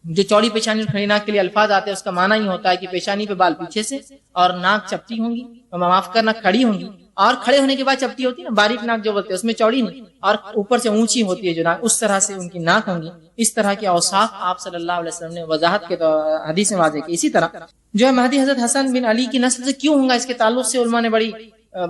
جو چوڑی پیشانی اور کھڑی ناک کے لیے الفاظ آتے ہیں اس کا معنی ہی ہوتا ہے کہ پیشانی پہ بال پیچھے سے اور ناک چپٹی ہوں گی، معاف کرنا کھڑی ہوں گی، اور کھڑے ہونے کے بعد چپٹی ہوتی ہے نا، باریک ناک جو بولتے ہیں، اس میں چوڑی نہیں، اور اوپر سے اونچی ہوتی ہے جو ناک، اس طرح سے ان کی ناک ہوں گی۔ اس طرح کے اوصاف آپ صلی اللہ علیہ وسلم نے وضاحت کے حدیث میں واضح کی۔ اسی طرح جو ہے مہدی حضرت حسن بن علی کی نسل سے کیوں ہوں گا، اس کے تعلق سے علماء نے بڑی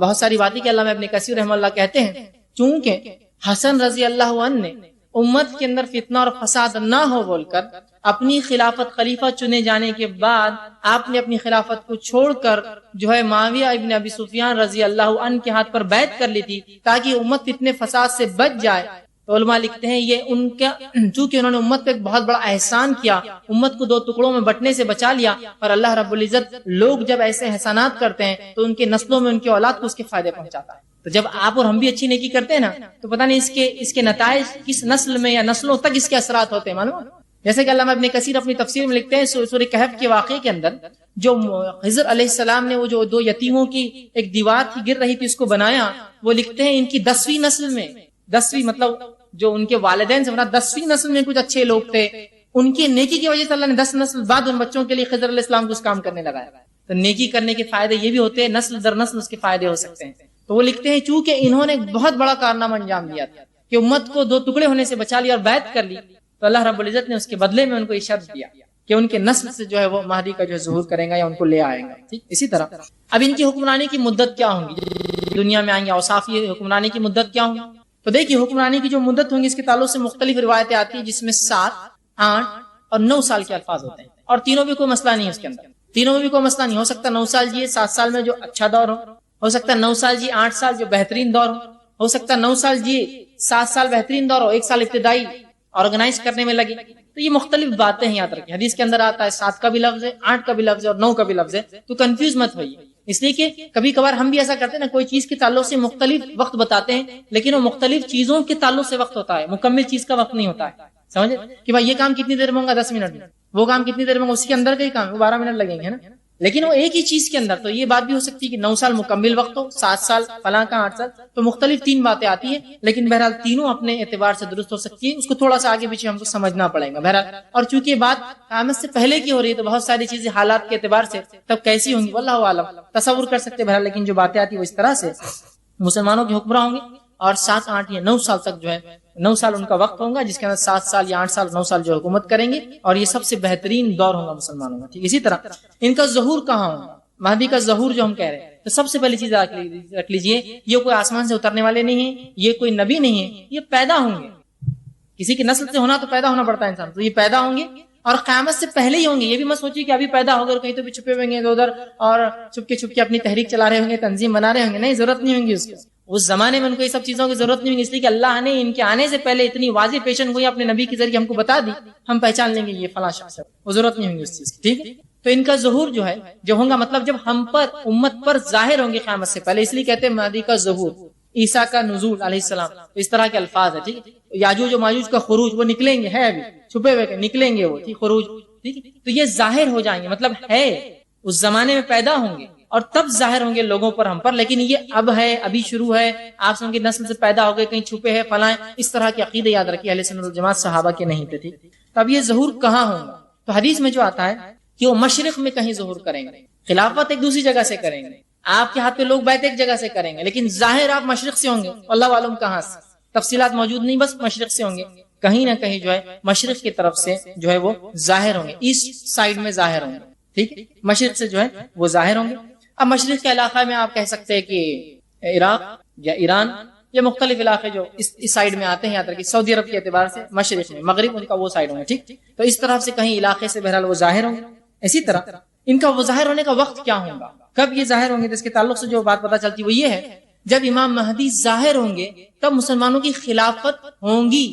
بہت ساری باتیں کی۔ علامہ ابن کثیر رحمہ اللہ کہتے ہیں چونکہ حسن رضی اللہ عنہ نے امت کے اندر فتنہ اور فساد نہ ہو بول کر اپنی خلافت خلیفہ چنے جانے کے بعد آپ نے اپنی خلافت کو چھوڑ کر جو ہے معاویہ ابن ابی سفیان رضی اللہ عنہ کے ہاتھ پر بیعت کر لی تھی تاکہ امت فتنے فساد سے بچ جائے۔ تو علماء لکھتے ہیں یہ ان کا، چونکہ انہوں نے امت پہ ایک بہت بڑا احسان کیا، امت کو دو ٹکڑوں میں بٹنے سے بچا لیا، اور اللہ رب العزت لوگ جب ایسے احسانات کرتے ہیں تو ان کے نسلوں میں ان کی اولاد کو اس کے فائدے پہنچاتا ہے۔ تو جب آپ اور ہم بھی اچھی نیکی کرتے ہیں نا تو پتہ نہیں اس کے نتائج کس نسل میں یا نسلوں تک اس کے اثرات ہوتے ہیں، معلوم؟ جیسے کہ علامہ ابن کثیر اپنی تفسیر میں لکھتے ہیں سورہ کہف کے واقعے کے اندر جو خضر علیہ السلام نے وہ جو دو یتیموں کی ایک دیوار تھی گر رہی تھی اس کو بنایا، وہ لکھتے ہیں ان کی 10ویں نسل میں، 10ویں مطلب جو ان کے والدین سے 10ویں نسل میں کچھ اچھے لوگ تھے، ان کی نیکی کی وجہ سے اللہ نے 10 نسل بعد ان بچوں کے لیے خضر علیہ السلام کو اس کام کرنے لگایا۔ تو نیکی کرنے کے فائدے یہ بھی ہوتے ہیں، نسل در نسل اس کے فائدے ہو سکتے ہیں۔ تو وہ لکھتے ہیں چونکہ انہوں نے بہت بڑا کارنامہ انجام دیا تھا کہ امت کو دو ٹکڑے ہونے سے بچا لیا اور بیعت کر لی، تو اللہ رب العزت نے اس کے بدلے میں ان کو یہ شرط دیا کہ ان کے نسل سے جو ہے وہ مہدی کا جو ہے ظہور کریں گا یا ان کو لے آئے گا. ٹھیک اسی طرح اب ان کی حکمرانی کی مدت کیا ہوں گی، دنیا میں آئیں گے، اوصاف یہ حکمرانی کی مدت کیا ہوں گی. تو دیکھیے حکمرانی کی جو مدت ہوں گی اس کے تعلق سے مختلف روایتیں آتی ہیں، جس میں 7، 8 اور 9 سال کے الفاظ ہوتے ہیں، اور تینوں بھی کوئی مسئلہ نہیں ہے اس کے اندر. تینوں میں بھی کوئی مسئلہ نہیں، ہو سکتا 9 سال جیے، 7 سال میں جو اچھا دور ہو سکتا ہے 9 سال جیے 8 سال جو بہترین دور ہو سکتا ہے 9 سال جیے 7 سال بہترین دور ہو، 1 سال ابتدائی آرگنائز کرنے میں لگے. تو یہ مختلف باتیں ہیں، یاد رکھیں حدیث کے اندر آتا ہے 7 کا بھی لفظ ہے، 8 کا بھی لفظ ہے اور 9 کا بھی لفظ ہے، تو کنفیوز مت ہوئیے. اس لیے کہ کبھی کبھار ہم بھی ایسا کرتے ہیں نا، کوئی چیز کے تعلق سے مختلف وقت بتاتے ہیں، لیکن وہ مختلف چیزوں کے تعلق سے وقت ہوتا ہے، مکمل چیز کا وقت نہیں ہوتا ہے. سمجھے کہ بھائی یہ کام کتنی دیر میں ہوگا، 10 منٹ میں، وہ کام کتنی دیر میں ہوگا، اسی کے اندر کا ہی کام 12 منٹ لگیں گے نا، لیکن وہ ایک ہی چیز کے اندر. تو یہ بات بھی ہو سکتی ہے کہ 9 سال مکمل وقت ہو، 7 سال فلاں کا 8 سال، تو مختلف 3 باتیں آتی ہیں، لیکن بہرحال تینوں اپنے اعتبار سے درست ہو سکتی ہیں. اس کو تھوڑا سا آگے پیچھے ہم کو سمجھنا پڑے گا بہرحال. اور چونکہ یہ بات قیامت سے پہلے کی ہو رہی ہے تو بہت ساری چیزیں حالات کے اعتبار سے تب کیسی ہوں گی واللہ عالم تصور کر سکتے بہرحال، لیکن جو باتیں آتی ہیں وہ اس طرح سے مسلمانوں کے حکمراں ہوں گے، اور 7، 8 یا 9 سال تک جو ہے 9 سال ان کا وقت ہوگا، جس کے اندر 7 سال یا 8 سال 9 سال جو حکومت کریں گے، اور یہ سب سے بہترین دور ہوگا مسلمانوں کا. ٹھیک اسی طرح ان کا ظہور کہاں ہوگا، مہدی کا ظہور جو ہم کہہ رہے ہیں، تو سب سے پہلی چیز رکھ لیجئے، یہ کوئی آسمان سے اترنے والے نہیں ہیں، یہ کوئی نبی نہیں ہے، یہ پیدا ہوں گے. کسی کی نسل سے ہونا تو پیدا ہونا پڑتا ہے انسان، تو یہ پیدا ہوں گے اور قیامت سے پہلے ہی ہوں گے. یہ بھی مت سوچیے کہ ابھی پیدا ہو گئے اور کہیں تو بھی چھپے ہوئے گے ادھر اور چھپ کے اپنی تحریک چلا رہے ہوں گے، تنظیم بنا رہے ہوں گے. نہیں، ضرورت نہیں ہوں گی اس کو. اس زمانے میں ان کو یہ سب چیزوں کی ضرورت نہیں ہوگی، اس لیے کہ اللہ نے ان کے آنے سے پہلے اتنی واضح پیشن گوئی اپنے نبی کے ذریعے ہم کو بتا دی، ہم پہچان لیں گے یہ فلاں شخص ہے. وہ ضرورت نہیں ہوگی اس چیز کی. ٹھیک ہے، تو ان کا ظہور جو ہے جو ہوگا، مطلب جب ہم پر امت پر ظاہر ہوں گے قیامت سے پہلے، اس لیے کہتے ہیں مہدی کا ظہور، عیسیٰ کا نزول علیہ السلام، اس طرح کے الفاظ ہیں. ٹھیک ہے، یاجوج و ماجوج کا خروج، وہ نکلیں گے، ہے ابھی چھپے ہوئے نکلیں گے وہ، ٹھیک خروج. ٹھیک ہے، تو یہ ظاہر ہو جائیں گے، مطلب ہے اس زمانے میں پیدا ہوں گے اور تب ظاہر ہوں گے لوگوں پر ہم پر، لیکن یہ اب ہے، ابھی شروع ہے، آپ سن کے نسل سے پیدا ہو گئے، کہیں چھپے ہیں فلاں، اس طرح کے عقیدے یاد رکھیے اہل سنت والجماعت صحابہ کے نہیں تھے. ٹھیک، تو اب یہ ظہور کہاں ہوگا، تو حدیث میں جو آتا ہے کہ وہ مشرق میں کہیں ظہور کریں گے، خلافت ایک دوسری جگہ سے کریں گے، آپ کے ہاتھ پہ لوگ بیعت ایک جگہ سے کریں گے، لیکن ظاہر آپ مشرق سے ہوں گے. اللہ عالم کہاں سے، تفصیلات موجود نہیں، بس مشرق سے ہوں گے، کہیں نہ کہیں جو ہے مشرق کی طرف سے جو ہے وہ ظاہر ہوں گے، ایسٹ سائیڈ میں ظاہر ہوں گے. ٹھیک، مشرق سے جو ہے وہ ظاہر ہوں گے. اب مشرق کے علاقہ میں آپ کہہ سکتے ہیں کہ عراق یا ایران یا مختلف علاقے جو اس سائیڈ میں آتے ہیں، یاد رکھیے سعودی عرب کے اعتبار سے مشرق میں، مغرب ان کا وہ سائیڈ ہوں گے. ٹھیک، تو اس طرح سے کہیں علاقے سے بہرحال وہ ظاہر ہوں گے. اسی طرح ان کا وہ ظاہر ہونے کا وقت کیا ہوگا، کب یہ ظاہر ہوں گے، تو اس کے تعلق سے جو بات پتہ چلتی وہ یہ ہے، جب امام مہدی ظاہر ہوں گے تب مسلمانوں کی خلافت ہوں گی.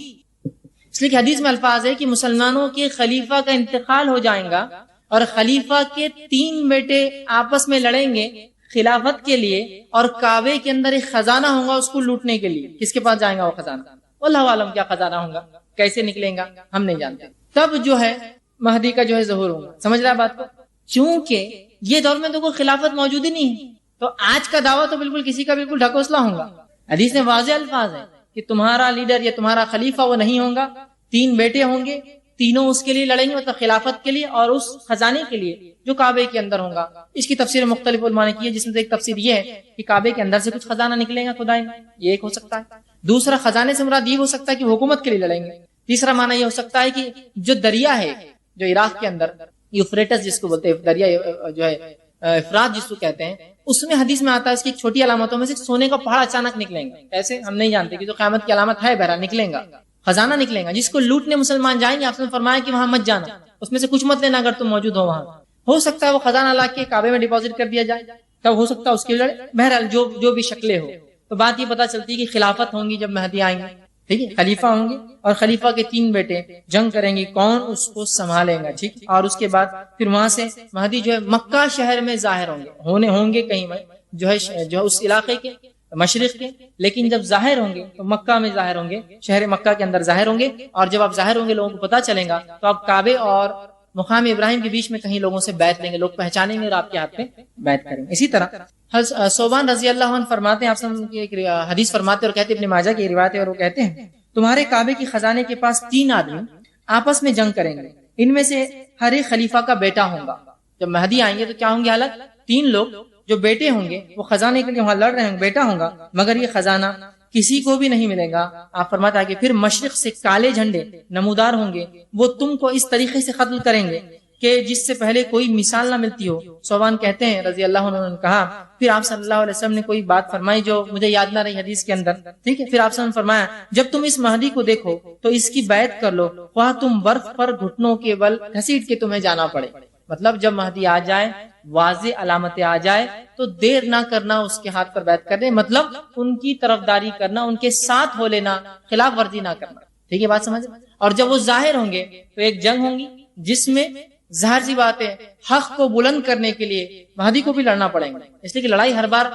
اس لیے کہ حدیث میں الفاظ ہے کہ مسلمانوں کے خلیفہ کا انتقال ہو جائے گا اور خلیفہ کے 3 بیٹے آپس میں لڑیں گے خلافت کے لیے، اور کعبے کے اندر ایک خزانہ ہوگا اس کو لوٹنے کے لیے. کس کے پاس جائے گا وہ خزانہ، اللہ عالم کیا خزانہ ہوگا، کیسے نکلے گا ہم نہیں جانتے. تب جو ہے مہدی کا جو ہے ظہور ہوگا. سمجھ رہا ہے بات کو، چونکہ یہ دور میں تو کوئی خلافت موجود ہی نہیں ہے، تو آج کا دعویٰ تو بالکل کسی کا بالکل ڈھکوسلا ہوگا. حدیث میں واضح الفاظ ہیں کہ تمہارا لیڈر یا تمہارا خلیفہ وہ نہیں ہوگا، 3 بیٹے ہوں گے، تینوں اس کے لیے لڑیں گے، مطلب خلافت کے لیے اور اس خزانے کے لیے جو کعبے کے اندر ہوگا. اس کی تفسیر مختلف علماء نے کی ہے، جس میں سے ایک تفسیر یہ ہے کہ کعبے کے اندر سے کچھ خزانہ نکلے گا خدائی میں، یہ ایک ہو سکتا ہے. دوسرا، خزانے سے مراد یہ ہو سکتا ہے کہ حکومت کے لیے لڑیں گے. تیسرا معنی یہ ہو سکتا ہے کہ جو دریا ہے جو عراق کے اندر، یوفریٹس جس کو بولتے ہیں، دریا جو ہے افرات جس کو کہتے ہیں، اس میں حدیث میں آتا ہے اس کی ایک چھوٹی علامتوں میں سے سونے کا پہاڑ اچانک نکلیں گا. ایسے ہم نہیں جانتے کہ جو قیامت کی علامت ہے، بہرحال نکلیں گا، خزانہ نکلے گا جس کو لوٹنے مسلمان جائیں گے. آپ نے فرمایا کہ وہاں مت جانا، اس میں سے کچھ مت لینا اگر تم موجود ہو وہاں. ہو سکتا ہے وہ خزانہ لا کے کعبے میں ڈپازٹ کر دیا جائے، تب ہو سکتا ہے اس کے لڑے. بہرحال جو بھی شکلیں ہو، تو بات یہ پتا چلتی ہے کہ خلافت ہوں گی جب مہدی آئیں گے. ٹھیک ہے، خلیفہ ہوں گے اور خلیفہ کے 3 بیٹے جنگ کریں گے، کون اس کو سنبھالے گا. ٹھیک، اور اس کے بعد پھر وہاں سے مہدی جو ہے مکہ شہر میں ظاہر ہوں گے کہیں میں جو ہے اس علاقے کے مشرق کے، لیکن جب ظاہر ہوں گے تو مکہ میں ظاہر ہوں گے، شہر مکہ کے اندر ظاہر ہوں گے. اور جب آپ ظاہر ہوں گے لوگوں کو پتا چلے گا تو آپ کعبے اور مقام ابراہیم کے بیچ میں کہیں لوگوں سے بیعت لیں گے، لوگ پہچانیں گے اور آپ کے ہاتھ پہ بیعت کریں گے. اسی طرح صوبان رضی اللہ عنہ فرماتے ہیں، آپ حدیث فرماتے اور کہتے ہیں، ابن ماجہ کی روایت ہے، اور وہ کہتے ہیں تمہارے کعبے کی خزانے کے پاس 3 آدمی آپس میں جنگ کریں گے، ان میں سے ہر ایک خلیفہ کا بیٹا ہوگا. جب مہدی آئیں گے تو کیا ہوں گے حالت، 3 لوگ جو بیٹے ہوں گے وہ خزانے کے لیے وہاں لڑ رہے ہوں گے، بیٹا ہوگا، مگر یہ خزانہ کسی کو بھی نہیں ملے گا. آپ فرماتا ہے کہ پھر مشرق سے کالے جھنڈے نمودار ہوں گے، وہ تم کو اس طریقے سے قتل کریں گے کہ جس سے پہلے کوئی مثال نہ ملتی ہو. صوبان کہتے ہیں رضی اللہ عنہ نے کہا پھر آپ صلی اللہ علیہ وسلم نے کوئی بات فرمائی جو مجھے یاد نہ رہی حدیث کے اندر. ٹھیک ہے, پھر آپ نے فرمایا جب تم اس مہدی کو دیکھو تو اس کی بیعت کر لو, خواہ تم برف پر گھٹنوں کے بل گھسیٹ کے تمہیں جانا پڑے. مطلب جب مہدی آ جائے, واضح علامتیں آ جائے تو دیر نہ کرنا اس کے ہاتھ پر بیعت کرنے, مطلب ان کی طرفداری کرنا, ان کے ساتھ ہو لینا, خلاف ورزی نہ کرنا. ٹھیک ہے, بات سمجھ. اور جب وہ ظاہر ہوں گے تو ایک جنگ ہوں گی جس میں ظاہر سی بات ہے حق کو بلند کرنے کے لیے مہدی کو بھی لڑنا پڑے گا, اس لیے کہ لڑائی ہر بار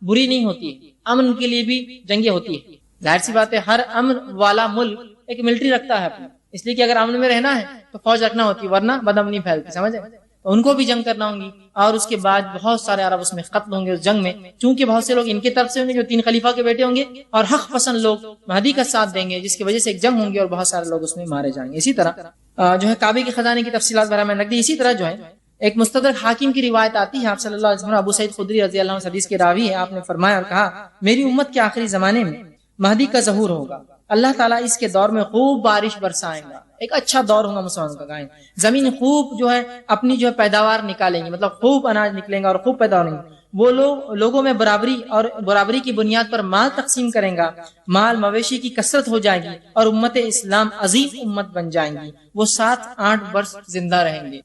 بری نہیں ہوتی ہے, امن کے لیے بھی جنگیں ہوتی ہے. ظاہر سی بات ہے ہر امن والا ملک ایک ملٹری رکھتا ہے اپنا, اس لیے کہ اگر امن میں رہنا ہے تو فوج رکھنا ہوتی ہے, ورنہ بدامنی پھیلتی. سمجھے, ان کو بھی جنگ کرنا ہوں گی. اور اس کے بعد بہت سارے عرب اس میں قتل ہوں گے اس جنگ میں, چونکہ بہت سے لوگ ان کی طرف سے ہوں گے جو 3 خلیفہ کے بیٹے ہوں گے, اور حق پسند لوگ مہدی کا ساتھ دیں گے, جس کی وجہ سے ایک جنگ ہوں گی اور بہت سارے لوگ اس میں مارے جائیں گے. اسی طرح جو ہے کعبے کے خزانے کی تفصیلات بارے میں رکھ دی. اسی طرح جو ہے ایک مستدرک حاکم کی روایت آتی ہے, آپ صلی اللہ علیہ وسلم ابو سعید خدری رضی اللہ عنہ حدیث کے راوی ہے, آپ نے فرمایا اور کہا میری امت کے آخری زمانے میں مہدی کا ظہور ہوگا, اللہ تعالیٰ اس کے دور میں خوب بارش برسائیں گا, ایک اچھا دور ہوگا مسلمانوں کا. گائیں زمین خوب جو ہے اپنی جو ہے پیداوار نکالیں گی, مطلب خوب اناج نکلیں گا اور خوب پیدا ہوں گے. وہ لوگوں میں برابری اور برابری کی بنیاد پر مال تقسیم کریں گا, مال مویشی کی کثرت ہو جائے گی اور امت اسلام عظیم امت بن جائیں گی, وہ 7-8 برس زندہ رہیں گے.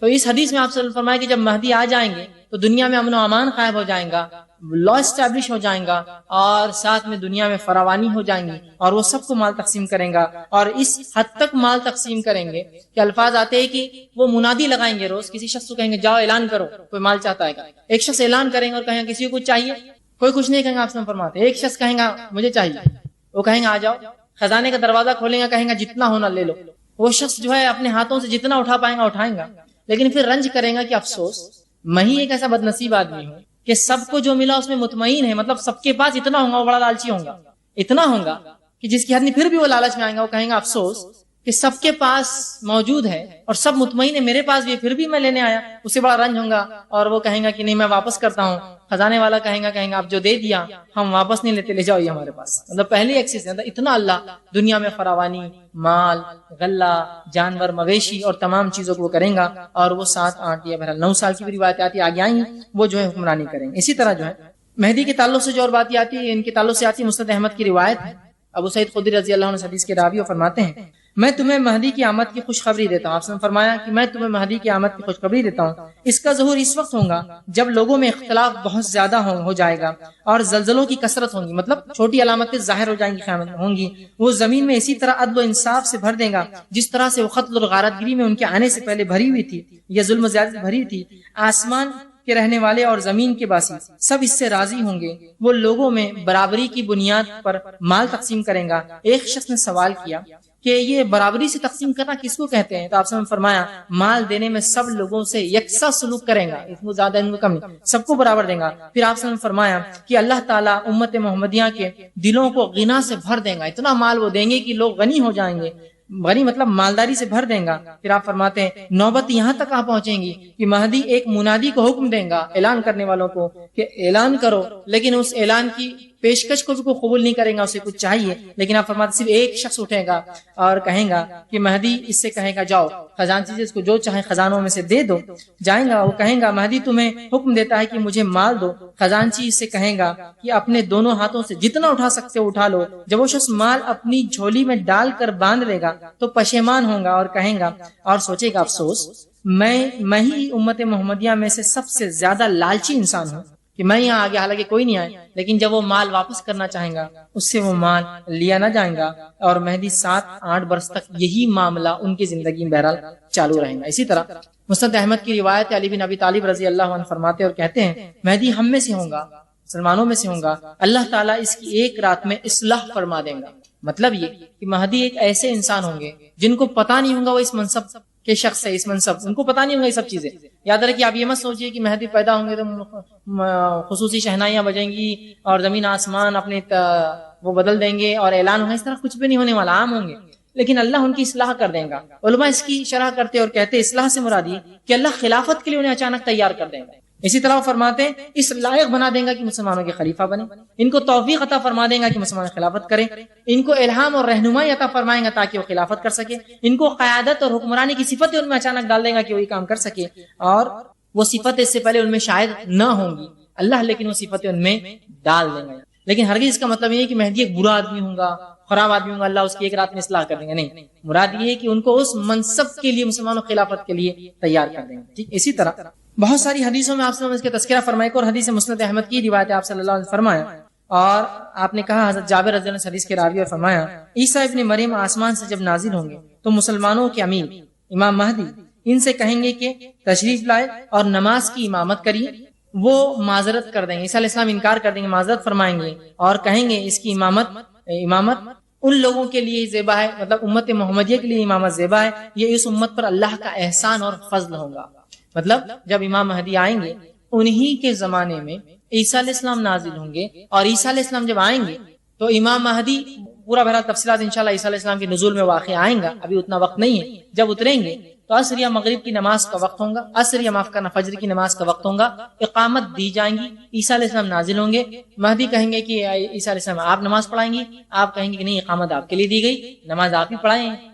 تو اس حدیث میں آپ سے فرمایا کہ جب مہدی آ جائیں گے تو دنیا میں امن و امان قائم ہو جائیں گا, لا اسٹیبلش ہو جائیں گا, اور ساتھ میں دنیا میں فراوانی ہو جائیں گی, اور وہ سب کو مال تقسیم کریں گا. اور اس حد تک مال تقسیم کریں گے کہ الفاظ آتے ہیں کہ وہ منادی لگائیں گے, روز کسی شخص کو کہیں گے جاؤ اعلان کرو, کوئی مال چاہتا ہے, ایک شخص اعلان کریں گے اور کہیں گے کسی کو کچھ چاہیے, کوئی کچھ نہیں کہیں گے. آپ سے فرماتے ایک شخص کہیں گا مجھے چاہیے, وہ کہیں گے آ جاؤ, خزانے کا دروازہ کھولیں گا, کہیں گا جتنا ہونا لے لو. وہ شخص جو ہے اپنے ہاتھوں سے جتنا اٹھا پائیں گا اٹھائیں گا, لیکن پھر رنج کریں گا کہ افسوس میں ہی ایک ایسا بد نصیب آدمی ہوں کہ سب کو جو ملا اس میں مطمئن ہے, مطلب سب کے پاس اتنا ہوگا, وہ بڑا لالچی ہوگا, اتنا ہوگا کہ جس کی حد نہیں پھر بھی وہ لالچ میں آئیں گا, وہ کہیں گا افسوس کہ سب کے پاس موجود ہے اور سب مطمئن ہے میرے پاس بھی, پھر بھی میں لینے آیا, اس سے بڑا رنج ہوگا. اور وہ کہیں گا کہ نہیں میں واپس کرتا ہوں. خزانے والا کہیں گا آپ جو دے دیا ہم واپس نہیں لیتے, لے جاؤ یہ ہمارے پاس. مطلب پہلی ایکسس ہے, اتنا اللہ دنیا میں فراوانی, مال, غلہ, جانور, مویشی اور تمام چیزوں کو وہ کریں گا, اور وہ 7-8 یا بہرحال 9 سال کی بھی روایت آتی ہے آگے آئیں, وہ جو ہے حکمرانی کریں گے. اسی طرح جو ہے مہدی کے تعلق سے جو اور بات آتی ہے, ان کے تعلق سے آتی ہے مسند احمد کی روایت ہے. ابو سعید خدری رضی اللہ عنہ حدیث کے راوی فرماتے ہیں میں تمہیں مہدی کی آمد کی خوشخبری دیتا ہوں. آپ نے فرمایا کہ میں تمہیں مہدی کی آمد کی خوشخبری دیتا ہوں, اس کا ظہور اس وقت ہوگا جب لوگوں میں اختلاف بہت زیادہ ہو جائے گا اور زلزلوں کی کثرت ہوگی, مطلب چھوٹی علامتیں ظاہر ہو جائیں گی, قیامت ہوں گی. وہ زمین میں اسی طرح عدل و انصاف سے بھر دے گا جس طرح سے وہ قتل اور غارت گری میں ان کے آنے سے پہلے بھری ہوئی تھی, یا ظلم و زیادتی بھری تھی. آسمان کے رہنے والے اور زمین کے باسی سب اس سے راضی ہوں گے. وہ لوگوں میں برابری کی بنیاد پر مال تقسیم کریں گا. ایک شخص نے سوال کیا کہ یہ برابری سے تقسیم کرنا کس کو کہتے ہیں, تو آپ نے فرمایا مال دینے میں سب لوگوں سے یکساں سلوک کریں گا, اس میں زیادہ ان میں کم نہیں, سب کو برابر دیں گا. پھر آپ نے فرمایا کہ اللہ تعالیٰ امت محمدیہ کے دلوں کو غنا سے بھر دیں گا, اتنا مال وہ دیں گے کہ لوگ غنی ہو جائیں گے, غنی مطلب مالداری سے بھر دیں گا. پھر آپ فرماتے ہیں نوبت یہاں تک آ پہنچیں گی کہ مہدی ایک منادی کو حکم دیں گا اعلان کرنے والوں کو کہ اعلان کرو, لیکن اس اعلان کی پیشکش کو بھی کوئی قبول نہیں کرے گا, اسے کچھ چاہیے. لیکن آپ فرماتے صرف ایک شخص اٹھے گا اور کہیں گا کہ مہدی اس سے کہے گا جاؤ خزانچی سے اس کو جو چاہے خزانوں میں سے دے دو. جائیں گا, وہ کہیں گا مہدی تمہیں حکم دیتا ہے کہ مجھے مال دو. خزانچی اس سے کہیں گا کہ اپنے دونوں ہاتھوں سے جتنا اٹھا سکتے ہو اٹھا لو. جب وہ شخص مال اپنی جھولی میں ڈال کر باندھ لے گا تو پشیمان ہوگا اور کہیں گا اور سوچے گا افسوس میں ہی امت محمدیہ میں سے سب سے زیادہ لالچی انسان ہوں کہ میں یہاں آگے, حالانکہ کوئی نہیں آئے. لیکن جب وہ مال واپس کرنا چاہیں گا اس سے وہ مال لیا نہ جائیں گا, اور مہدی 7-8 برس تک یہی معاملہ ان کی زندگی میں بہرحال چالو رہے گا. اسی طرح مسند احمد کی روایت علی بن ابی طالب رضی اللہ عنہ فرماتے اور کہتے ہیں مہدی ہم میں سے ہوگا, مسلمانوں میں سے ہوگا, اللہ تعالیٰ اس کی ایک رات میں اصلاح فرما دیں گا. مطلب یہ کہ مہدی ایک ایسے انسان ہوں گے جن کو پتہ نہیں ہوگا وہ اس منصب کے شخص ہے, اس منصب ان کو پتہ نہیں ہوگا یہ سب چیزیں. یاد رکھیے, آپ یہ مت سوچیے کہ مہدی پیدا ہوں گے تو خصوصی شہنائیاں بجیں گی اور زمین آسمان اپنے وہ بدل دیں گے اور اعلان ہوگا, اس طرح کچھ بھی نہیں ہونے والا, عام ہوں گے. لیکن اللہ ان کی اصلاح کر دیں گا. علماء اس کی شرح کرتے اور کہتے اصلاح سے مراد یہ کہ اللہ خلافت کے لیے انہیں اچانک تیار کر دیں گا. اسی طرح وہ فرماتے ہیں اس لائق بنا دیں گا کہ مسلمانوں کے خلیفہ بنے، ان کو توفیق عطا فرما دیں گا کہ مسلمان خلافت کریں، ان کو الہام اور رہنمائی عطا فرمائیں گا تاکہ وہ خلافت کر سکے، ان کو قیادت اور حکمرانی کی صفتیں ان میں اچانک ڈال دیں گا کہ وہ یہ کام کر سکے، اور وہ صفتیں اس سے پہلے ان میں شاید نہ ہوں گی اللہ لیکن وہ صفتیں ان میں ڈال دیں گے۔ لیکن ہرگز اس کا مطلب یہ ہے کہ مہدی ایک برا آدمی ہوگا، خراب آدمی ہوگا، اللہ اس کی ایک رات میں اصلاح کر دیں گے، نہیں، مراد یہ ہے کہ ان کو اس منصب کے لیے، مسلمانوں خلافت کے لیے تیار کر دیں گے۔ ٹھیک، اسی طرح بہت ساری حدیثوں میں آپ صلی اللہ علیہ وسلم اس کا تذکرہ فرمایا، اور حدیث مسند احمد کی روایت آپ صلی اللہ علیہ وسلم فرمایا، اور آپ نے کہا حضرت جابر رضی اللہ عنہ حدیث کے راوی اور فرمایا عیسیٰ ابن مریم آسمان سے جب نازل ہوں گے تو مسلمانوں کے امیر امام مہدی ان سے کہیں گے کہ تشریف لائے اور نماز کی امامت کریے، وہ معذرت کر دیں گے، عیسیٰ علیہ السلام انکار کر دیں گے، معذرت فرمائیں گے اور کہیں گے اس کی امامت ان لوگوں کے لیے زیبا ہے، مطلب امت محمدیہ کے لیے امامت زیبا ہے، یہ اس امت پر اللہ کا احسان اور فضل ہوگا۔ مطلب جب امام مہدی آئیں گے انہی کے زمانے میں عیسیٰ علیہ السلام نازل ہوں گے، اور عیسیٰ علیہ السلام جب آئیں گے تو امام مہدی پورا بھرا تفصیلات انشاءاللہ عیسیٰ علیہ السلام کے نزول میں واقع آئیں گا، ابھی اتنا وقت نہیں ہے، جب اتریں گے تو عصر یا مغرب کی نماز کا وقت ہوگا، عصر یا معاف کرنا فجر کی نماز کا وقت ہوگا، اقامت دی جائیں گی، عیسیٰ علیہ السلام نازل ہوں گے، مہدی کہیں گے کہ عیسیٰ علیہ السلام آپ نماز پڑھائیں گی، آپ کہیں گے کہ نہیں اقامت آپ کے لیے دی گئی، نماز آپ ہی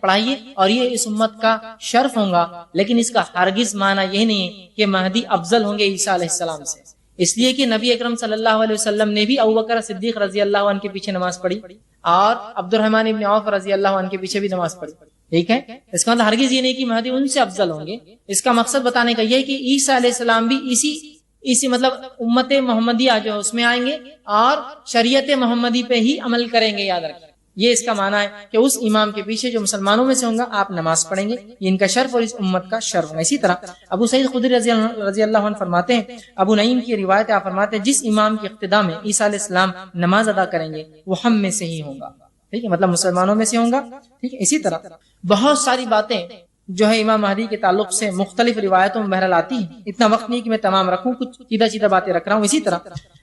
پڑھائیے، اور یہ اس امت کا شرف ہوگا، لیکن اس کا ہرگز معنی یہ نہیں ہے کہ مہدی افضل ہوں گے عیسیٰ علیہ السلام سے، اس لیے کہ نبی اکرم صلی اللہ علیہ وسلم نے بھی ابوبکر صدیق رضی اللہ عنہ کے پیچھے نماز پڑھی اور عبد الرحمن ابن عوف رضی اللہ عنہ کے پیچھے بھی نماز پڑھی، ٹھیک ہے، اس کا مطلب ہرگز یہ نہیں کہ مہدی ان سے افضل ہوں گے، اس کا مقصد بتانے کا یہ ہے کہ عیسیٰ علیہ السلام بھی اسی مطلب امت محمدیہ جو اس میں آئیں گے اور شریعت محمدی پہ ہی عمل کریں گے، یاد رکھیں، یہ اس کا معنی ہے کہ اس امام کے پیچھے جو مسلمانوں میں سے ہوں گا آپ نماز پڑھیں گے، یہ ان کا شرف اور اس امت کا شرف ہوگا۔ اسی طرح ابو سعید خدری رضی اللہ عنہ فرماتے ہیں، ابو نعیم کی روایت آپ فرماتے ہیں جس امام کی اقتداء میں عیسیٰ علیہ السلام نماز ادا کریں گے وہ ہم میں سے ہی ہوگا، ٹھیک ہے، مطلب مسلمانوں میں سے ہوں گا، ٹھیک ہے۔ اسی طرح بہت ساری باتیں جو ہے امام مہدی کے تعلق سے مختلف روایتوں میں بہرحال آتی ہیں، اتنا وقت نہیں کہ میں تمام رکھوں، کچھ سیدھا باتیں رکھ رہا ہوں۔ اسی طرح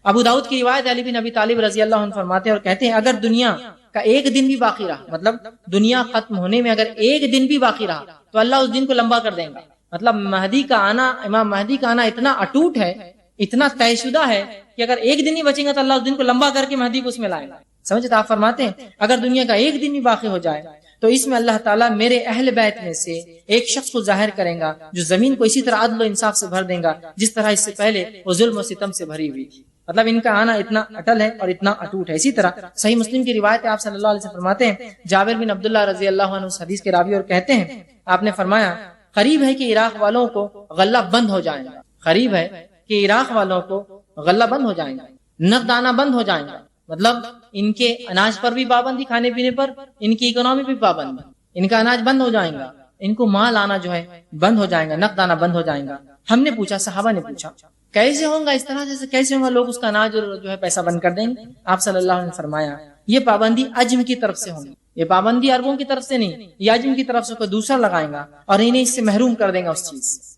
ابو داؤد کی روایت علی بن ابی طالب رضی اللہ عنہ فرماتے ہیں اور کہتے ہیں اگر دنیا کا ایک دن بھی باقی رہا، مطلب دنیا ختم ہونے میں اگر ایک دن بھی باقی رہا تو اللہ اس دن کو لمبا کر دیں گا، مطلب مہدی کا آنا، امام مہدی کا آنا اتنا اٹوٹ ہے، اتنا طے شدہ ہے کہ اگر ایک دن ہی بچیں گا تو اللہ اس دن کو لمبا کر کے مہدی کو اس میں لائے گا، سمجھتے؟ آپ فرماتے ہیں اگر دنیا کا ایک دن بھی باقی ہو جائے تو اس میں اللہ تعالیٰ میرے اہل بیت میں سے ایک شخص کو ظاہر کریں گا جو زمین کو اسی طرح عدل و انصاف سے بھر دیں گا جس طرح اس سے پہلے وہ ظلم و ستم سے بھری ہوئی تھی، مطلب ان کا آنا اتنا اٹل ہے اور اتنا اٹوٹ ہے۔ اسی طرح صحیح مسلم کی روایت آپ صلی اللہ علیہ وسلم فرماتے ہیں، جابر بن عبداللہ رضی اللہ عنہ اس حدیث کے راوی اور کہتے ہیں آپ نے فرمایا قریب ہے کہ عراق والوں کو غلہ بند ہو جائے گا، قریب ہے کہ عراق والوں کو غلہ بند ہو جائے گا، نقد آنا بند ہو جائے گا، مطلب ان کے اناج پر بھی پابندی، کھانے پینے پر، ان کی اکنامی بھی پابندی، ان کا اناج بند ہو جائے گا، ان کو مال آنا جو ہے بند ہو جائے گا، نقد آنا بند ہو جائے گا۔ ہم نے پوچھا، صحابہ نے پوچھا کیسے ہوگا اس طرح سے، کیسے ہوگا لوگ اس کا اناج جو ہے پیسہ بند کر دیں گے؟ آپ صلی اللہ علیہ وسلم نے فرمایا یہ پابندی عجم کی طرف سے ہوگی، یہ پابندی عربوں کی طرف سے نہیں، یہ عجم کی طرف سے کوئی دوسرا لگائے گا اور انہیں اس سے محروم کر دیں گا اس چیز سے۔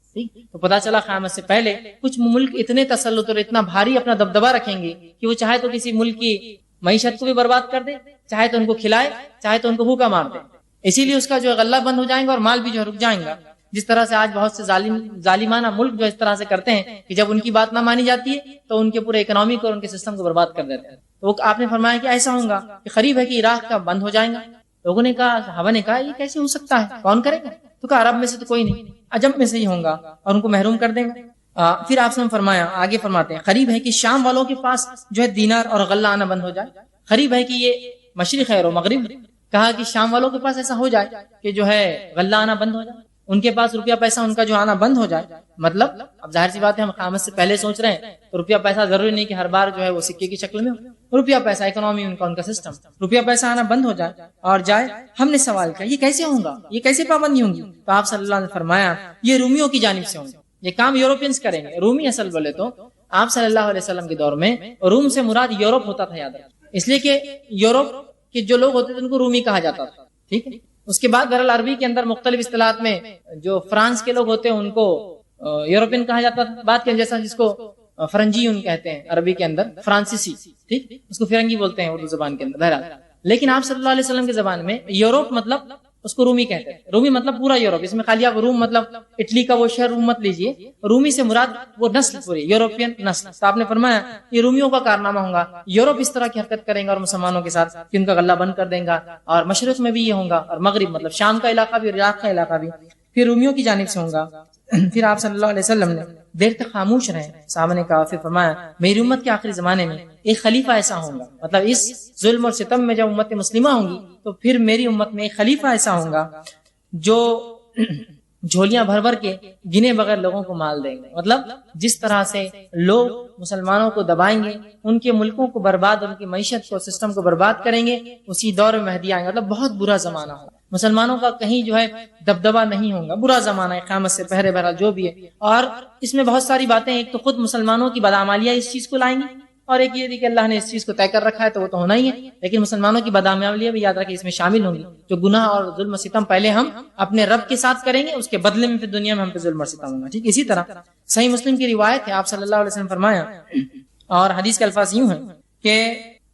تو پتا چلا قیامت سے پہلے کچھ ملک اتنے تسلط اور اتنا بھاری اپنا دبدبہ رکھیں گے کہ وہ چاہے تو کسی ملک کی معیشت کو بھی برباد کر دے، چاہے تو ان کو کھلائے، چاہے تو ان کو بھوکا مار دے، اسی لیے اس کا جو ہے غلہ بند ہو جائیں گا اور مال بھی جو ہے رک جائیں گا، جس طرح سے آج بہت سے ظالمانہ ملک جو اس طرح سے کرتے ہیں کہ جب ان کی بات نہ مانی جاتی ہے تو ان کے پورے اکنامی کو اور ان کے سسٹم کو برباد کر دیتے ہیں۔ تو آپ نے فرمایا کہ ایسا ہوگا کہ قریب ہے کہ عراق کا بند ہو جائے گا۔ لوگوں نے کہا، صحابہ نے کہا یہ کیسے ہو سکتا ہے، کون کرے گا؟ تو کہا عرب میں سے تو کوئی نہیں، عجم میں سے ہی ہوگا اور ان کو محروم کر دیں گا۔ پھر آپ نے فرمایا، آگے فرماتے ہیں قریب ہے کہ شام والوں کے پاس جو ہے دینار اور غلہ آنا بند ہو جائے، قریب ہے کہ یہ مشرق ہے اور مغرب، کہا کہ شام والوں کے پاس ایسا ہو جائے کہ جو ہے غلہ آنا بند ہو جائے، ان کے پاس روپیہ پیسہ ان کا جو آنا بند ہو جائے، مطلب اب ظاہر سی بات ہے ہم قیامت سے پہلے سوچ رہے ہیں تو روپیہ پیسہ ضروری نہیں کہ ہر بار جو ہے وہ سکے کی شکل میں ہو، روپیہ پیسہ اکنامی ان کا سسٹم، روپیہ پیسہ آنا بند ہو جائے اور جائے۔ ہم نے سوال کیا یہ کیسے ہوگا، یہ کیسے پابندی ہوں گی؟ تو آپ صلی اللہ علیہ وسلم نے فرمایا یہ رومیوں کی جانب سے ہوں گے، یہ کام یورپینز کریں گے۔ رومی اصل بولے تو آپ صلی اللہ علیہ وسلم کے دور میں روم سے مراد یورپ ہوتا تھا، یاد رکھیں، اس لیے کہ یورپ کے جو لوگ ہوتے تھے ان کو رومی کہا جاتا تھا، ٹھیک ہے۔ اس کے بعد بہرحال عربی کے اندر مختلف اصطلاحات میں جو فرانس کے لوگ ہوتے ہیں ان کو یورپین کہا جاتا تھا، بات کے جیسا جس کو فرنجیون کہتے ہیں عربی کے اندر، فرانسیسی، ٹھیک، اس کو فرنگی بولتے ہیں اردو زبان کے اندر بہرحال۔ لیکن آپ صلی اللہ علیہ وسلم کے زبان میں یورپ مطلب اس کو رومی کہتے ہیں. رومی مطلب پورا یورپ. اس میں خالی آپ روم مطلب اٹلی کا وہ شہر روم مت لیجئے. رومی سے مراد وہ نسل پوری یورپین نسل. تو آپ نے فرمایا یہ رومیوں کا کارنامہ ہوگا. یورپ اس طرح کی حرکت کریں گا اور مسلمانوں کے ساتھ کہ ان کا غلہ بند کر دیں گا, اور مشرق میں بھی یہ ہوگا, اور مغرب مطلب شام کا علاقہ بھی اور عراق کا علاقہ بھی پھر رومیوں کی جانب سے ہوگا. پھر آپ صلی اللہ علیہ وسلم نے دیر تک خاموش رہے. صحابہ نے کہا, پھر فرمایا میری امت کے آخری زمانے میں ایک خلیفہ ایسا ہوگا, مطلب اس ظلم اور ستم میں جب امت مسلمہ ہوں گی تو پھر میری امت میں ایک خلیفہ ایسا ہوگا جو جھولیاں بھر بھر کے گنے بغیر لوگوں کو مال دیں گے. مطلب جس طرح سے لوگ مسلمانوں کو دبائیں گے, ان کے ملکوں کو برباد, ان کی معیشت کو, سسٹم کو برباد کریں گے, اسی دور میں مہدی آئیں گے. مطلب بہت برا زمانہ ہوگا, مسلمانوں کا کہیں جو ہے دبدبا نہیں ہوگا, برا زمانہ ہے قیامت سے پہلے بہرحال جو بھی ہے. اور اس میں بہت ساری باتیں, ایک تو خود مسلمانوں کی بدعمالیاں اس چیز کو لائیں گی, اور ایک یہ کہ اللہ نے اس چیز کو طے کر رکھا ہے تو وہ تو ہونا ہی ہے, لیکن مسلمانوں کی بدعمالیاں بھی یاد رکھیں اس میں شامل ہوں گی. جو گناہ اور ظلم و ستم پہلے ہم اپنے رب کے ساتھ کریں گے, اس کے بدلے میں پھر دنیا میں ہم پہ ظلم اور ستم ہوگا. ٹھیک, اسی طرح صحیح مسلم کی روایت ہے, آپ صلی اللہ علیہ وسلم فرمایا, اور حدیث کے الفاظ یوں ہیں کہ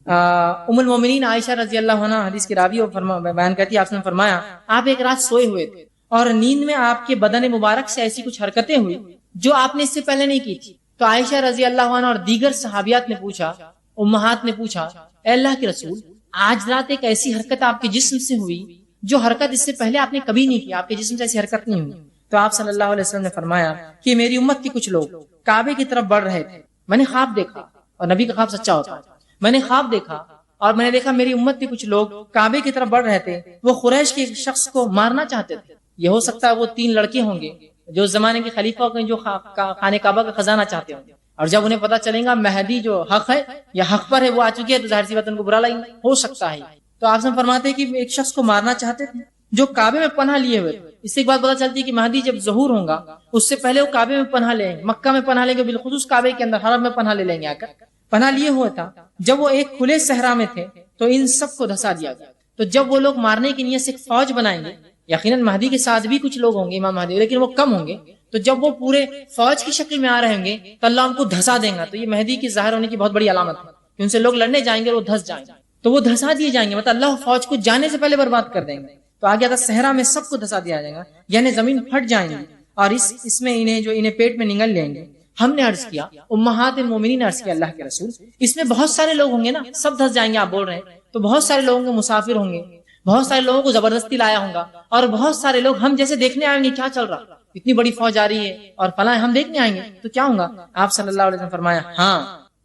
ام المومنین عائشہ رضی اللہ عنہا حدیث کی راوی بیان کرتی ہے, آپ نے فرمایا آپ ایک رات سوئے ہوئے تھے اور نیند میں آپ کے بدن مبارک سے ایسی کچھ حرکتیں ہوئی جو آپ نے اس سے پہلے نہیں کی تھی. تو عائشہ رضی اللہ عنہا اور دیگر صحابیات نے پوچھا, امہات نے پوچھا, اے اللہ کے رسول, آج رات ایک ایسی حرکت آپ کے جسم سے ہوئی جو حرکت اس سے پہلے آپ نے کبھی نہیں کی, آپ کے جسم سے ایسی حرکت نہیں ہوئی. تو آپ صلی اللہ علیہ وسلم نے فرمایا کہ میری امت کے کچھ لوگ کعبے کی طرف بڑھ رہے تھے, میں نے خواب دیکھا, اور نبی کا خواب سچا ہوتا ہے, میں نے خواب دیکھا اور میں نے دیکھا میری امت کے کچھ لوگ کعبے کی طرف بڑھ رہے تھے, وہ قریش کے ایک شخص کو مارنا چاہتے تھے. یہ ہو سکتا ہے وہ 3 لڑکے ہوں گے جو اس زمانے کے خلیفہ ہوں گے, جو خانہ کعبہ کا خزانہ چاہتے ہوں گے, اور جب انہیں پتا چلے گا مہدی جو حق ہے یا حق پر ہے وہ آ چکی ہے تو ظاہر سی بات ان کو برا لگے گا, ہو سکتا ہے. تو آپ سے فرماتے ہیں کہ ایک شخص کو مارنا چاہتے تھے جو کعبے میں پناہ لیے ہوئے تھے. اس سے ایک بات پتا چلتی ہے کہ مہدی جب ظہور ہوگا اس سے پہلے وہ کعبے میں پناہ لیں گے, مکہ میں پناہ لیں گے, بالخصوص کعبے کے اندر حرم میں پناہ لے لیں گے. آ کر پناہ لیے ہوئے تھا, جب وہ ایک کھلے صحرا میں تھے تو ان سب کو دھسا دیا گیا. تو جب وہ لوگ مارنے کی نیت سے ایک فوج بنائیں گے, یقیناً مہدی کے ساتھ بھی کچھ لوگ ہوں گے امام مہدی, لیکن وہ کم ہوں گے, تو جب وہ پورے فوج کی شکل میں آ رہے ہوں گے تو اللہ ان کو دھسا دیں گا. تو یہ مہدی کی ظاہر ہونے کی بہت بڑی علامت ہے کہ ان سے لوگ لڑنے جائیں گے اور وہ دھس جائیں گے, تو وہ دھسا دیے جائیں گے, مطلب اللہ فوج کو جانے سے پہلے برباد کر دیں گے. تو آگے آتا صحرا میں سب کو دھسا دیا جائے گا, یعنی زمین پھٹ جائیں گی, اور اس میں انہیں پیٹ میں نگل لیں گے. ہم نے عرض کیا, امہات المومنین نے عرض کیا, اللہ کے رسول اس میں بہت سارے لوگ ہوں گے نا, سب دھس جائیں گے آپ بول رہے ہیں, تو بہت سارے لوگوں کے مسافر ہوں گے, بہت سارے لوگوں کو زبردستی لایا ہوگا, اور بہت سارے لوگ ہم جیسے دیکھنے آئیں گے کیا چل رہا, اتنی بڑی فوج آ رہی ہے اور فلاں, ہم دیکھنے آئیں گے تو کیا ہوگا. آپ صلی اللہ علیہ وسلم فرمایا ہاں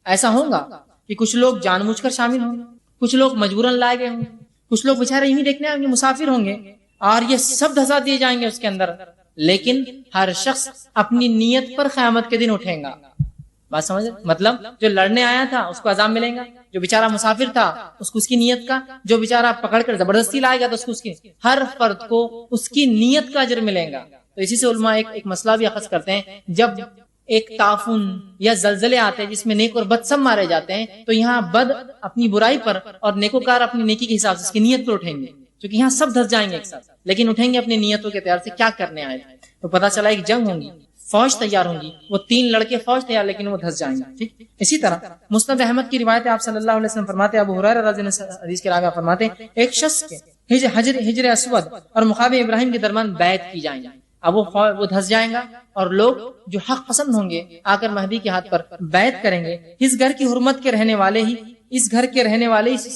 ایسا ہوگا کہ کچھ لوگ جان بوجھ کر شامل ہوں گے, کچھ لوگ مجبوراً لائے گئے ہوں گے, کچھ لوگ بےچارے یوں ہی دیکھنے آئیں گے, مسافر ہوں گے, اور یہ سب دھسا دیے جائیں گے اس کے اندر. لیکن ہر شخص اپنی نیت پر قیامت کے دن اٹھیں گا. بات سمجھ, مطلب جو لڑنے آیا تھا اس کو عذاب ملے گا, جو بیچارہ مسافر تھا اس کو اس کی نیت کا, جو بیچارہ پکڑ کر زبردستی لائے گا تو اس کو اس کی, ہر فرد کو اس کی نیت کا اجر ملے گا. تو اسی سے علماء ایک مسئلہ بھی اخذ کرتے ہیں, جب ایک طاعون یا زلزلے آتے ہیں جس میں نیک اور بد سب مارے جاتے ہیں, تو یہاں بد اپنی برائی پر اور نیکوکار اپنی نیکی کے حساب سے اس کی نیت پر اٹھیں گے, کیونکہ یہاں سب دھس جائیں گے ایک ساتھ, لیکن اٹھیں گے اپنی نیتوں کے اعتبار سے کیا کرنے آئے. تو پتہ چلا ایک جنگ ہوگی, فوج تیار ہوگی, وہ 3 لڑکے فوج تیار, لیکن وہ دھس جائیں گے. ٹھیک, اسی طرح مسند احمد کی روایت ہے, آپ صلی اللہ علیہ وسلم فرماتے ہیں, ابو ہریرہ رضی اللہ عنہ حدیث کے راوی فرماتے ہیں, ایک شخص کے حجر اسود اور مقام ابراہیم کے درمیان بیعت کی جائیں گی. اب وہ دھس جائیں گا, اور لوگ جو حق پسند ہوں گے آ کر مہدی کے ہاتھ پر بیعت کریں گے. اس گھر کی حرمت کے رہنے والے ہی اس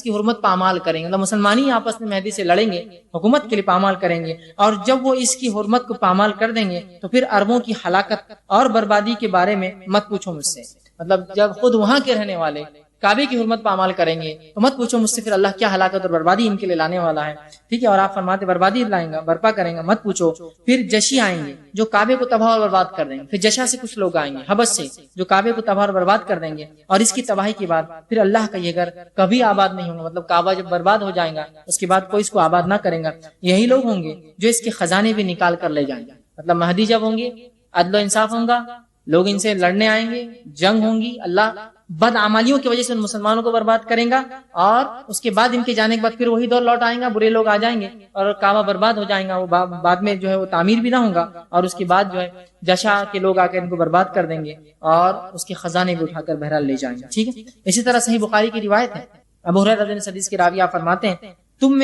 کی حرمت پامال کریں گے, مطلب مسلمان ہی آپس میں مہدی سے لڑیں گے, حکومت کے لیے پامال کریں گے, اور جب وہ اس کی حرمت کو پامال کر دیں گے تو پھر عربوں کی ہلاکت اور بربادی کے بارے میں مت پوچھو مجھ سے. مطلب جب خود وہاں کے رہنے والے کعبے کی حرمت پامال کریں گے تو مت پوچھو مجھ سے پھر اللہ کیا ہلاکت اور بربادی ان کے لیے لانے والا ہے. ٹھیک ہے, اور آپ فرماتے بربادی لائیں گا, برپا کریں گا, مت پوچھو. پھر جشی آئیں گے جو کعبے کو تباہ اور برباد کر دیں گے. پھر جشا سے کچھ لوگ آئیں گے حبش سے جو کعبے کو تباہ اور برباد کر دیں گے, اور اس کی تباہی کے بعد پھر اللہ کا یہ گھر کبھی آباد نہیں ہوگا. مطلب کعبہ جب برباد ہو جائے گا اس کے بعد کوئی اس کو آباد نہ کرے گا. یہی لوگ ہوں گے جو اس کے خزانے بھی نکال کر لے جائیں گے. مطلب مہدی جب ہوں گے عدل و انصاف ہوگا, لوگ ان سے لڑنے آئیں گے, جنگ ہوں گی, اللہ بد عملیوں کی وجہ سے ان مسلمانوں کو برباد کریں گا, اور اس کے بعد ان کے جانے کے بعد پھر وہی دور لوٹ آئیں گا, برے لوگ آ جائیں گے اور کعبہ برباد ہو جائیں گا. وہ بعد میں جو ہے وہ تعمیر بھی نہ ہوگا, اور اس کے بعد جو ہے جشا کے لوگ آ کر ان کو برباد کر دیں گے اور اس کے خزانے بھی اٹھا کر بہرحال لے جائیں گے. ٹھیک ہے, اسی طرح صحیح بخاری کی روایت ہے, ابو ہریرہ رضی اللہ عنہ حدیث کے راوی آپ فرماتے ہیں, تم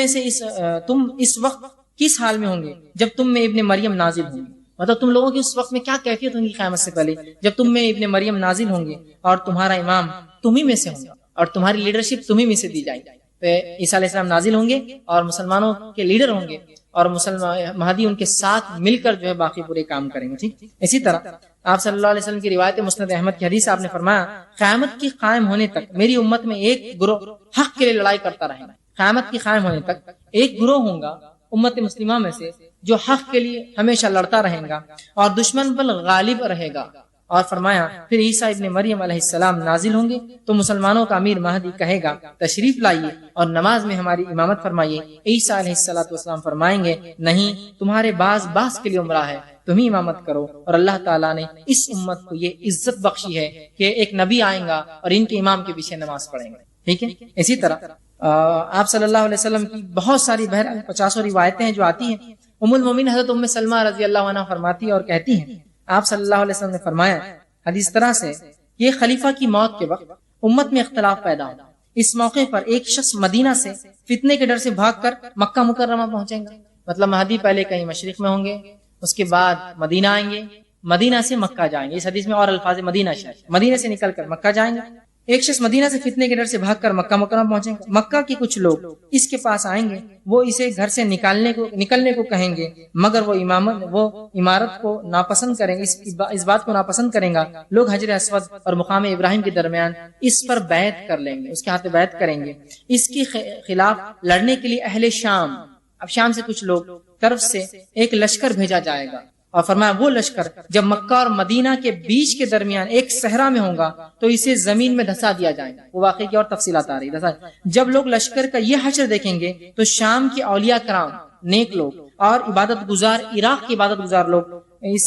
اس وقت کس حال میں ہوں گے جب تم میں ابن مریم نازل ہوں گے. مطلب تم لوگوں کی اس وقت میں کیا کیفیت ہوگی قیامت سے پہلے جب تم میں ابن مریم نازل ہوں گے اور تمہارا امام تمہیں میں سے ہوگا اور تمہاری لیڈرشپ تمہیں میں سے دی جائے گی. تو عیسیٰ علیہ السلام نازل ہوں گے اور مسلمانوں کے لیڈر ہوں گے اور مہدی ان کے ساتھ مل کر جو ہے باقی پورے کام کریں گے. ٹھیک. اسی طرح آپ صلی اللہ علیہ وسلم کی روایت مسند احمد کی حدیث آپ نے فرمایا قیامت کی قائم ہونے تک میری امت میں ایک گروہ حق کے لیے لڑائی کرتا رہے گا. قیامت کی قائم ہونے تک ایک گروہ ہوگا امت مسلمہ میں سے جو حق کے لیے ہمیشہ لڑتا رہے گا اور دشمن پر غالب رہے گا. اور فرمایا پھر عیسیٰ ابن مریم علیہ السلام نازل ہوں گے تو مسلمانوں کا امیر مہدی کہے گا تشریف لائیے اور نماز میں ہماری امامت فرمائیے. عیسیٰ علیہ السلام فرمائیں گے نہیں، تمہارے باز کے لیے عمرہ ہے، تم ہی امامت کرو. اور اللہ تعالیٰ نے اس امت کو یہ عزت بخشی ہے کہ ایک نبی آئیں گا اور ان کے امام کے پیچھے نماز پڑھیں گے. ٹھیک ہے. اسی طرح آپ صلی اللہ علیہ وسلم کی بہت ساری 50 روایتیں جو آتی ہیں. ام المومنین حضرت ام سلمہ رضی اللہ عنہ فرماتی ہے اور کہتی ہیں آپ صلی اللہ علیہ وسلم نے فرمایا حدیث طرح سے یہ خلیفہ کی موت کے وقت امت میں اختلاف پیدا ہوگا. اس موقع پر ایک شخص مدینہ سے فتنے کے ڈر سے بھاگ کر مکہ مکرمہ پہنچے گا. مطلب مہدی پہلے کہیں مشرق میں ہوں گے، اس کے بعد مدینہ آئیں گے، مدینہ سے مکہ جائیں گے. اس حدیث میں اور الفاظ مدینہ شہر، مدینہ سے نکل کر مکہ جائیں گے. ایک شخص مدینہ سے فتنے کے ڈر سے بھاگ کر مکہ مکرمہ پہنچے گا. مکہ کے کچھ لوگ اس کے پاس آئیں گے، وہ اسے گھر سے نکلنے کو کہیں گے، مگر وہ عمارت کو ناپسند کریں گے، اس بات کو ناپسند کریں گا. لوگ حجر اسود اور مقام ابراہیم کے درمیان اس پر بیعت کر لیں گے، اس کے ہاتھ بیعت کریں گے. اس کے خلاف لڑنے کے لیے اہل شام، اب شام سے کچھ لوگ طرف سے ایک لشکر بھیجا جائے گا. اور فرمایا وہ لشکر جب مکہ اور مدینہ کے بیچ کے درمیان ایک صحرا میں ہوگا تو اسے زمین میں دھسا دیا جائے گا. وہ واقعی کی اور تفصیلات آ رہی ہے. جب لوگ لشکر کا یہ حشر دیکھیں گے تو شام کے اولیاء کرام، نیک لوگ اور عبادت گزار، عراق کے عبادت گزار لوگ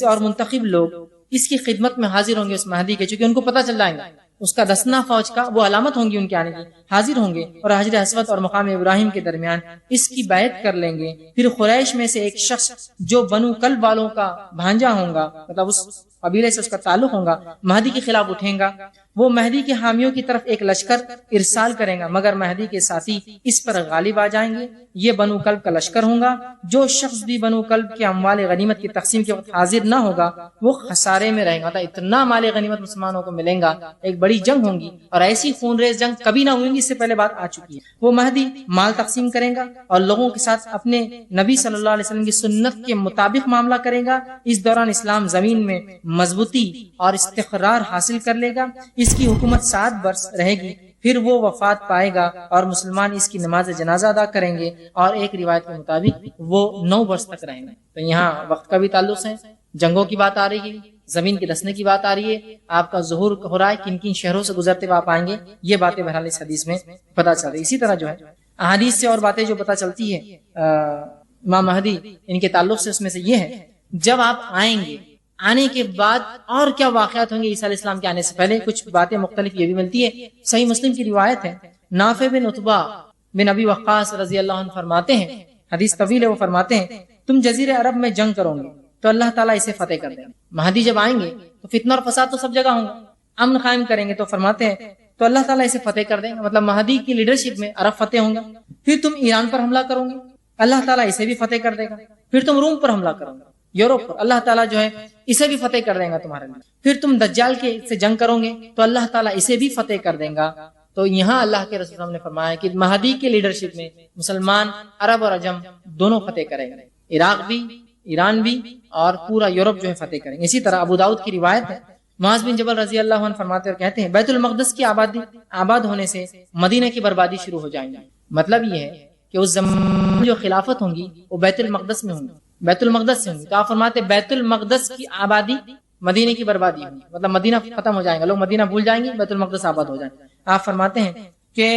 اور منتخب لوگ اس کی خدمت میں حاضر ہوں گے اس مہدی کے، چونکہ ان کو پتہ چل جائے گا اس کا دسنا فوج کا، وہ علامت ہوں گی ان کے آنے کی، حاضر ہوں گے اور حجر اسود اور مقام ابراہیم کے درمیان اس کی بیعت کر لیں گے. پھر قریش میں سے ایک شخص جو بنو کلب والوں کا بھانجا ہوگا، مطلب اس قبیلے سے اس کا تعلق ہوگا، مہدی کے خلاف اٹھیں گا. وہ مہدی کے حامیوں کی طرف ایک لشکر ارسال کریں گا، مگر مہدی کے ساتھی اس پر غالب آ جائیں گے. یہ بنو کلب کا لشکر ہوگا. جو شخص بھی بنو کلب کے اموال غنیمت کی تقسیم کے وقت حاضر نہ ہوگا وہ خسارے میں رہے گا. اتنا مال غنیمت مسلمانوں کو ملے گا، ایک بڑی جنگ ہوگی اور ایسی خون ریز جنگ کبھی نہ ہوئی، اس سے پہلے بات آ چکی ہے. وہ مہدی مال تقسیم کرے گا اور لوگوں کے ساتھ اپنے نبی صلی اللہ علیہ وسلم کی سنت کے مطابق معاملہ کرے گا. اس دوران اسلام زمین میں مضبوطی اور استقرار حاصل کر لے گا. اس کی حکومت 7 برس رہے گی، پھر وہ وفات پائے گا اور مسلمان اس کی نماز جنازہ ادا کریں گے اور ایک روایت کے مطابق وہ 9 برس تک رہیں گے. تو یہاں وقت کا بھی تعلق ہے، جنگوں کی بات آ رہی ہے، زمین کے دسنے کی بات آ رہی ہے، آپ کا ظہور ہو رہا ہے، کن کن شہروں سے گزرتے ہوئے آپ آئیں گے، یہ باتیں بہرحال اس حدیث میں پتہ چل رہی ہے. اسی طرح جو ہے احادیث سے اور باتیں جو پتہ چلتی ہے امام مہدی ان کے تعلق سے، اس میں سے یہ ہے جب آپ آئیں گے، آنے کے بعد اور کیا واقعات ہوں گے عیسیٰ علیہ السلام کے آنے سے پہلے. کچھ باتیں مختلف یہ بھی ملتی ہے. صحیح مسلم کی روایت ہے، نافع بن عتبہ بن ابی وقاص رضی اللہ عنہ فرماتے ہیں، حدیث طویل ہے، وہ فرماتے ہیں تم جزیرہ عرب میں جنگ کرو گے تو اللہ تعالیٰ اسے فتح کر دیں گے. مہدی جب آئیں گے تو فتنہ اور فساد تو سب جگہ ہوں گا، امن قائم کریں گے تو فرماتے ہیں تو اللہ تعالیٰ اسے فتح کر دیں گے. مطلب مہدی کی لیڈرشپ میں عرب فتح ہوں گا. پھر تم ایران پر حملہ کرو گے، اللہ تعالیٰ اسے بھی فتح کر دے گا. پھر تم روم پر حملہ کرو گے، یورپ پر، اللہ تعالیٰ جو ہے اسے بھی فتح کر دے گا تمہارے لیے. پھر تم دجال کے سے جنگ کرو گے تو اللہ تعالیٰ اسے بھی فتح کر دے گا. تو یہاں اللہ کے رسول نے فرمایا کہ مہدی کے لیڈرشپ میں مسلمان عرب اور عجم دونوں فتح کریں گے، عراق بھی، ایران بھی اور پورا یورپ جو ہے فتح کریں گے. اسی طرح ابو داؤد کی روایت ہے، معاذ بن جبل رضی اللہ عنہ فرماتے اور کہتے ہیں بیت المقدس کی آباد ہونے سے مدینہ کی بربادی شروع ہو جائیں گی. مطلب یہ ہے کہ اس زمان جو خلافت ہوں گی وہ بیت المقدس میں ہوں گی، بیت المقدس سے ہوں گی. تو آپ فرماتے بیت المقدس کی آبادی مدینہ کی بربادی ہوگی، مطلب مدینہ ختم ہو جائے گا، لوگ مدینہ بھول جائیں گے، بیت المقدس آباد ہو جائیں گے. آپ فرماتے ہیں کہ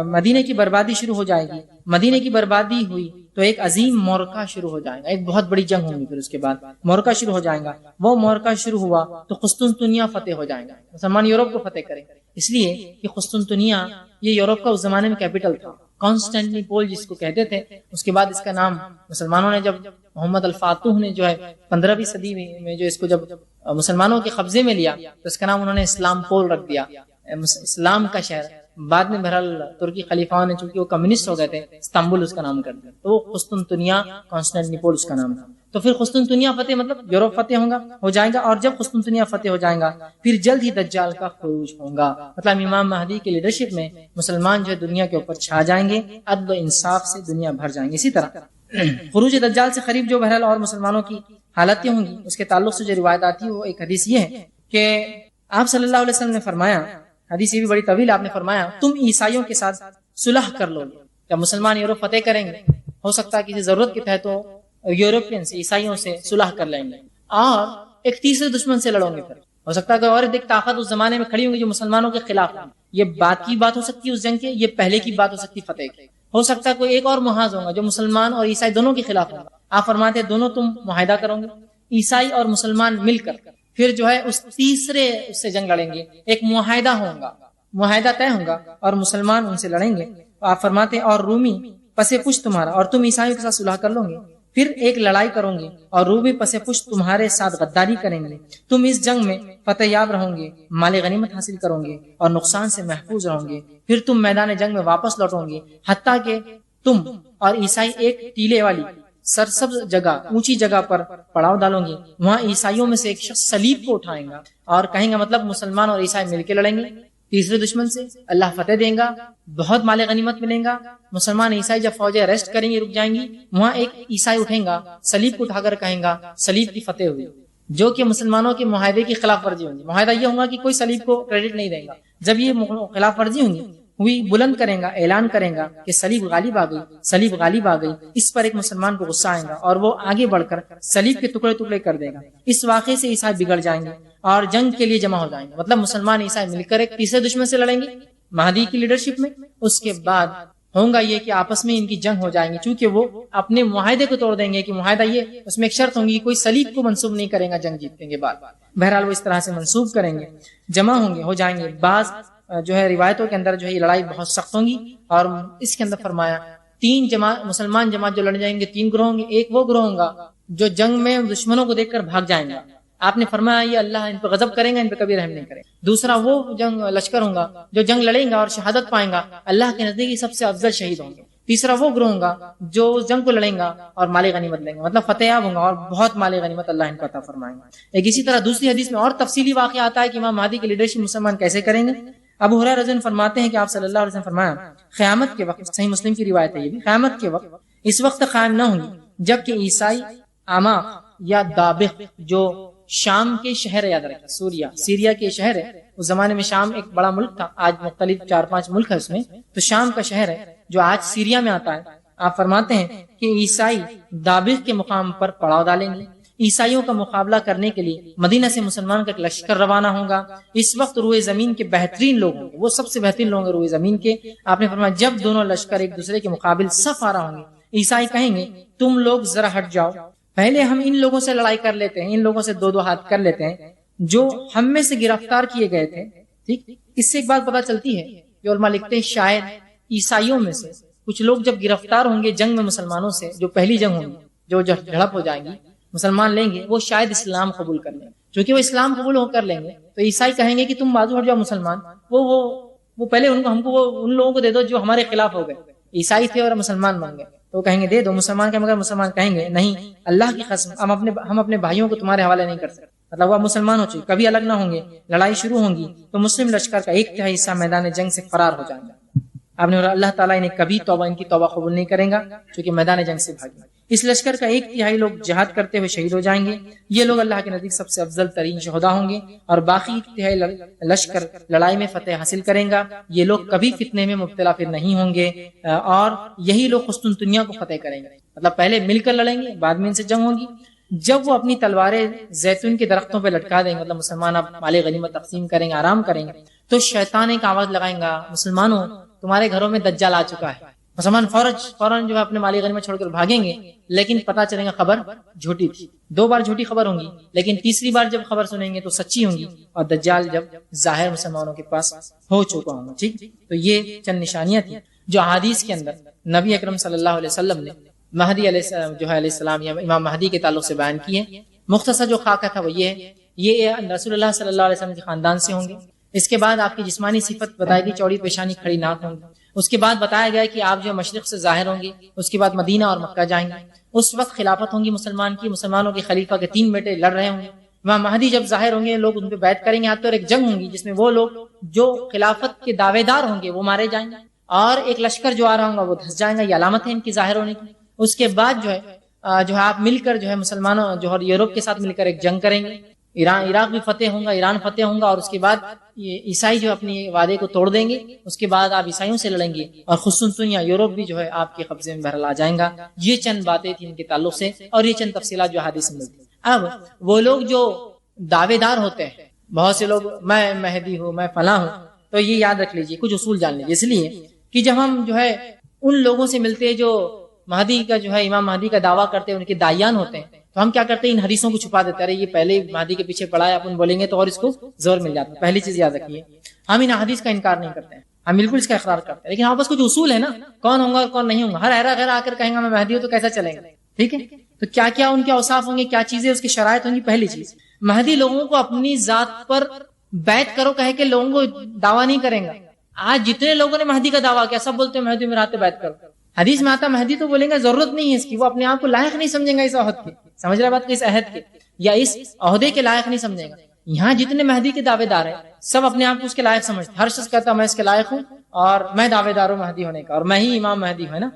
مدینہ کی بربادی شروع ہو جائے گی. مدینہ کی بربادی ہوئی تو ایک عظیم مورکہ شروع ہو جائے گا، ایک بہت بڑی جنگ ہوگی. پھر اس کے بعد مورکہ شروع ہو جائے گا. وہ مورکہ شروع ہوا تو قسطنطنیہ فتح ہو جائے گا، مسلمان یورپ کو فتح کریں گے. اس لیے کہ قسطنطنیہ یہ یورپ کا اس زمانے میں کیپٹل تھا، کانسٹینٹنی پول جس کو کہتے تھے. اس کے بعد اس کا نام مسلمانوں نے جب محمد الفاتح نے جو ہے 15ویں صدی میں جو اس کو جب مسلمانوں کے قبضے میں لیا تو اس کا نام انہوں نے اسلام پول رکھ دیا، اسلام کا شہر. بعد میں بہرحال ترکی خلیفاؤں نے چونکہ وہ کمیونسٹ ہو گئے تھے استنبول اس کا نام کر دیا، تو وہ قسطنطنیہ کانسٹینٹینوپل اس کا نام تھا۔ تو پھر قسطنطنیہ فتح مطلب یوروپ فتح ہو جائے گا، اور جب قسطنطنیہ فتح ہو جائے گا پھر جلد ہی دجال کا خروج ہوگا، مطلب امام مہدی کی لیڈرشپ میں مسلمان جو ہے دنیا کے اوپر چھا جائیں گے، عدل و انصاف سے دنیا بھر جائیں گے۔ اسی طرح خروج دجال سے قریب جو بہرحال اور مسلمانوں کی حالتیں ہوں گی، اس کے تعلق سے جو روایت آتی ہے وہ ایک حدیث یہ ہے کہ آپ صلی اللہ علیہ وسلم نے فرمایا، حدیث یہ بھی بڑی طویل، آپ نے فرمایا تم عیسائیوں کے ساتھ صلح کر لو گے، جب مسلمان یوروپ فتح کریں گے ہو سکتا ہے کسی ضرورت کے تحت تو یورپین سے عیسائیوں سے صلح کر لیں گے، اور ایک تیسرے دشمن سے لڑوں گے، پھر ہو سکتا ہے کہ اور ایک طاقت اس زمانے میں کھڑی ہوں گی جو مسلمانوں کے خلاف ہے۔ یہ بات کی بات ہو سکتی ہے اس جنگ کے، یہ پہلے کی بات ہو سکتی فتح کی۔ ہو سکتا ہے کوئی ایک اور محاذ ہوگا جو مسلمان اور عیسائی دونوں کے خلاف ہوگا۔ آپ فرماتے ہیں دونوں تم معاہدہ کرو گے، عیسائی اور مسلمان مل کر پھر جو ہے اس تیسرے اس سے جنگ لڑیں گے، ایک معاہدہ ہوگا، معاہدہ طے ہوگا اور مسلمان ان سے لڑیں گے۔ آپ فرماتے ہیں اور رومی پس پشت تمہارا، اور تم عیسائیوں کے ساتھ صلح کر لو گے، پھر ایک لڑائی کرو گے اور رومی پس پشت تمہارے ساتھ غداری کریں گے، تم اس جنگ میں فتح یاب رہو گے، مال غنیمت حاصل کرو گے اور نقصان سے محفوظ رہو گے، پھر تم میدان جنگ میں واپس لوٹو گے، حتیٰ کہ تم اور عیسائی ایک ٹیلے والی سرسبز جگہ، اونچی جگہ پر پڑاؤ ڈالو گے، وہاں عیسائیوں میں سے ایک شخص صلیب کو اٹھائے گا اور کہیں گا، مطلب مسلمان اور عیسائی مل کے لڑیں گے تیسرے دشمن سے، اللہ فتح دیں گا، بہت مال غنیمت ملیں گا۔ مسلمان عیسائی جب فوجیں ریسٹ کریں گی، رک جائیں گی، وہاں ایک عیسائی اٹھیں گا، صلیب کو اٹھا کر کہیں گا صلیب کی فتح ہوئی، جو کہ مسلمانوں کے معاہدے کی خلاف ورزی ہوگی۔ معاہدہ یہ ہوگا کہ کوئی صلیب کو کریڈٹ نہیں دے گا، جب یہ خلاف ورزی ہوئی بلند کریں گا، اعلان کریں گا کہ صلیب غالب آ گئی، صلیب غالب آ گئی، اس پر ایک مسلمان کو غصہ آئے گا اور وہ آگے بڑھ کر صلیب کے ٹکڑے ٹکڑے کر دے گا۔ اس واقعے سے عیسائی بگڑ جائیں گے اور جنگ کے لیے جمع ہو جائیں گے، مطلب مسلمان عیسائی مل کر ایک تیسرے دشمن سے لڑیں گے مہدی کی لیڈرشپ میں۔ اس کے بعد ہوگا یہ کہ آپس میں ان کی جنگ ہو جائیں گے، چونکہ وہ اپنے معاہدے کو توڑ دیں گے کہ معاہدہ یہ، اس میں ایک شرط ہوگی کہ کوئی صلیب کو منسوب نہیں کرے گا جنگ جیتنے کے بعد۔ بہرحال وہ اس طرح سے منسوب کریں گے، جمع ہوں گے، ہو جائیں گے۔ بعض جو ہے روایتوں کے اندر جو ہے یہ لڑائی بہت سخت ہوں گی، اور اس کے اندر فرمایا تین جماعت، مسلمان جماعت جو لڑ جائیں گے تین گروہ ہوں گے۔ ایک وہ گروہ ہوگا جو جنگ میں دشمنوں کو دیکھ کر بھاگ جائیں گا، آپ نے فرمایا یہ اللہ ان پہ غضب کریں گا، ان پہ کبھی رحم نہیں کرے۔ دوسرا وہ جنگ لشکر ہوگا جو جنگ لڑیں گا اور شہادت پائیں گا، اللہ کے نزدیک سب سے افضل شہید ہوں گے۔ تیسرا وہ گروہ ہوگا جو جنگ کو لڑیں گا اور مال غنیمت لیں گے، مطلب فتح یاب ہوں گا اور بہت مال غنیمت اللہ ان کو عطا فرمائیں گا۔ ایک اسی طرح دوسری حدیث میں اور تفصیلی واقعہ آتا ہے کہ امام مہدی کی لیڈرشپ مسلمان کیسے کریں گے۔ ابو ہریرہ رضی اللہ عنہ فرماتے ہیں کہ آپ صلی اللہ علیہ وسلم فرمایا قیامت کے وقت، صحیح مسلم کی روایت ہے یہ بھی، قیامت کے وقت اس وقت قائم نہ ہوں گی جب کہ عیسائی عماق یا دابق جو شام کے شہر، یاد رکھیں سیریا کے شہر ہے، اس زمانے میں شام ایک بڑا ملک تھا، آج مختلف 4-5 ملک ہے اس میں، تو شام کا شہر ہے جو آج سیریا میں آتا ہے۔ آپ فرماتے ہیں کہ عیسائی دابق کے مقام پر پڑاؤ ڈالیں گے، عیسائیوں کا مقابلہ کرنے کے لیے مدینہ سے مسلمان کا ایک لشکر روانہ ہوگا۔ اس وقت روئے زمین کے بہترین لوگ ہوں گے، وہ سب سے بہترین لوگ ہیں روئے زمین کے۔ آپ نے فرمایا جب دونوں لشکر ایک دوسرے کے مقابل صف آ رہا ہوں گے، عیسائی کہیں گے تم لوگ ذرا ہٹ جاؤ، پہلے ہم ان لوگوں سے لڑائی کر لیتے ہیں، ان لوگوں سے دو ہاتھ کر لیتے ہیں جو ہم میں سے گرفتار کیے گئے تھے۔ ٹھیک، اس سے ایک بات پتہ چلتی ہے کہ علماء لکھتے ہیں شاید عیسائیوں میں سے کچھ لوگ جب گرفتار ہوں گے جنگ میں مسلمانوں سے، جو پہلی جنگ ہوگی، جو جھڑپ ہو جائیں گی، مسلمان لیں گے، وہ شاید اسلام قبول کر لیں گے۔ چونکہ وہ اسلام قبول ہو کر لیں گے تو عیسائی کہیں گے کہ تم بازو ہٹ جاؤ مسلمان، وہ پہلے ہم کو ان لوگوں کو دے دو جو ہمارے خلاف ہو گئے، عیسائی تھے اور مسلمان بن گئے، تو کہیں گے دے دو مسلمان کا، مگر مسلمان کہیں گے نہیں، اللہ کی قسم ہم اپنے بھائیوں کو تمہارے حوالے نہیں کر سکتے، مطلب وہ مسلمان ہو چکے، کبھی الگ نہ ہوں گے، لڑائی شروع ہوں گی تو مسلم لشکر کا 1/3 حصہ میدان جنگ سے فرار ہو جائے گا۔ آپ نے اللہ تعالیٰ انہیں کبھی ان کی توبہ قبول نہیں کریں گا کیونکہ میدان جنگ سے بھاگے۔ اس لشکر کا 1/3 لوگ جہاد کرتے ہوئے شہید ہو جائیں گے، یہ لوگ اللہ کے نزدیک سب سے افضل ترین شہداء ہوں گے، اور باقی 1/3 لشکر لڑائی میں فتح حاصل کریں گا، یہ لوگ کبھی فتنے میں مبتلا پھر نہیں ہوں گے، اور یہی لوگ قسطنطنیہ کو فتح کریں گے، مطلب پہلے مل کر لڑیں گے، بعد میں ان سے جنگ ہوگی۔ جب وہ اپنی تلواریں زیتون کے درختوں پہ لٹکا دیں گے، مطلب مسلمان اب مال غنیمت تقسیم کریں گے، آرام کریں گے، تو شیطان ایک آواز لگائیں گا، مسلمانوں تمہارے گھروں میں دجال آ چکا ہے۔ مسلمان فوراً جو ہے اپنے مال غنیمت چھوڑ کر بھاگیں گے، لیکن پتہ چلے گا خبر جھوٹی تھی۔ 2 بار جھوٹی خبر ہوں گی، لیکن تیسری بار جب خبر سنیں گے تو سچی ہوں گی، اور دجال جب ظاہر مسلمانوں کے پاس ہو چکا ہوں گا۔ ٹھیک، تو یہ چند نشانیاں تھیں جو احادیث کے اندر نبی اکرم صلی اللہ علیہ وسلم نے مہدی علیہ السلام یا امام مہدی کے تعلق سے بیان کی ہے۔ مختصر جو خاکہ تھا وہ یہ ہے، یہ رسول اللہ صلی اللہ علیہ وسلم کے خاندان سے ہوں گے، اس کے بعد آپ کی جسمانی صفت بتائی گئی، چوڑی پیشانی کھڑی ناک ہوں گی. اس کے بعد بتایا گیا کہ آپ جو مشرق سے ظاہر ہوں گے. اس کے بعد مدینہ اور مکہ جائیں گے. اس وقت خلافت ہوں گی مسلمان کی، مسلمانوں کے خلیفہ کے 3 بیٹے لڑ رہے ہوں گے. وہاں مہدی جب ظاہر ہوں گے لوگ ان پہ بیعت کریں گے. یہاں تو ایک جنگ ہوں گی جس میں وہ لوگ جو خلافت کے دعوے دار ہوں گے وہ مارے جائیں گے، اور ایک لشکر جو آ رہا ہوگا وہ دھس جائیں گا. یہ علامت ہے ان کی ظاہر ہونے کی. اس کے بعد جو ہے آپ مل کر جو ہے مسلمانوں جو ہے یورپ کے ساتھ مل کر ایک جنگ کریں گے. عراق بھی فتح ہوں گا، ایران فتح ہوں گا، اور اس کے بعد یہ عیسائی جو اپنی وعدے کو توڑ دیں گے. اس کے بعد آپ عیسائیوں سے لڑیں گے اور خصوصاً یورپ بھی جو ہے آپ کے قبضے میں بہرحال آ جائیں گا. یہ چند باتیں تھیں ان کے تعلق سے، اور یہ چند تفصیلات جو حدیث میں ملتی. اب وہ لوگ جو دعوے دار ہوتے ہیں، بہت سے لوگ میں مہدی ہوں، میں فلاں ہوں، تو یہ یاد رکھ لیجئے، کچھ اصول جان لیجئے. اس لیے کہ جب ہم جو ہے ان لوگوں سے ملتے ہیں جو مہدی کا جو ہے امام مہدی کا دعویٰ کرتے ہیں، ان کے داعیان ہوتے ہیں، تو ہم کیا کرتے ہیں ان حدیثوں کو چھپا دیتے ہیں. یہ پہلے مہدی کے پیچھے پڑا ہے، اپن بولیں گے تو اور اس کو زور مل جاتا ہے. پہلی چیز یاد رکھیے، ہم ان حدیث کا انکار نہیں کرتے ہیں، ہم بالکل اس کا اقرار کرتے ہیں، لیکن ہمارے پاس کچھ اصول ہے نا، کون ہوگا اور کون نہیں ہوگا. ہر ایرا غیر آ کر کہیں گا میں مہدی ہوں تو کیسا چلے گا؟ ٹھیک ہے، تو کیا کیا ان کے اوصاف ہوں گے، کیا چیزیں اس کی شرائط ہوں گی. پہلی چیز، مہدی لوگوں کو اپنی ذات پر بیعت کرو کہہ کے لوگوں کو دعویٰ نہیں کریں گا. آج جتنے لوگوں نے مہدی کا دعویٰ کیا سب بولتے ہیں مہدی میرے ہاتھ پہ بیعت کرو. حدیث میں آتا مہدی تو بولیں گے ضرورت نہیں ہے اس کی، وہ اپنے آپ کو لائق نہیں سمجھیں گا اس عہد کے. سمجھ رہے بات کہ اس عہد کے یا اس عہدے کے لائق نہیں سمجھے گا. یہاں جتنے مہدی کے دعوے دار ہیں سب اپنے آپ کو اس کے لائق سمجھتے. ہر شخص کہتا ہے میں اس کے لائق ہوں اور میں دعوے دار ہوں مہدی ہونے کا، اور میں ہی امام مہدی ہوں، ہے نا.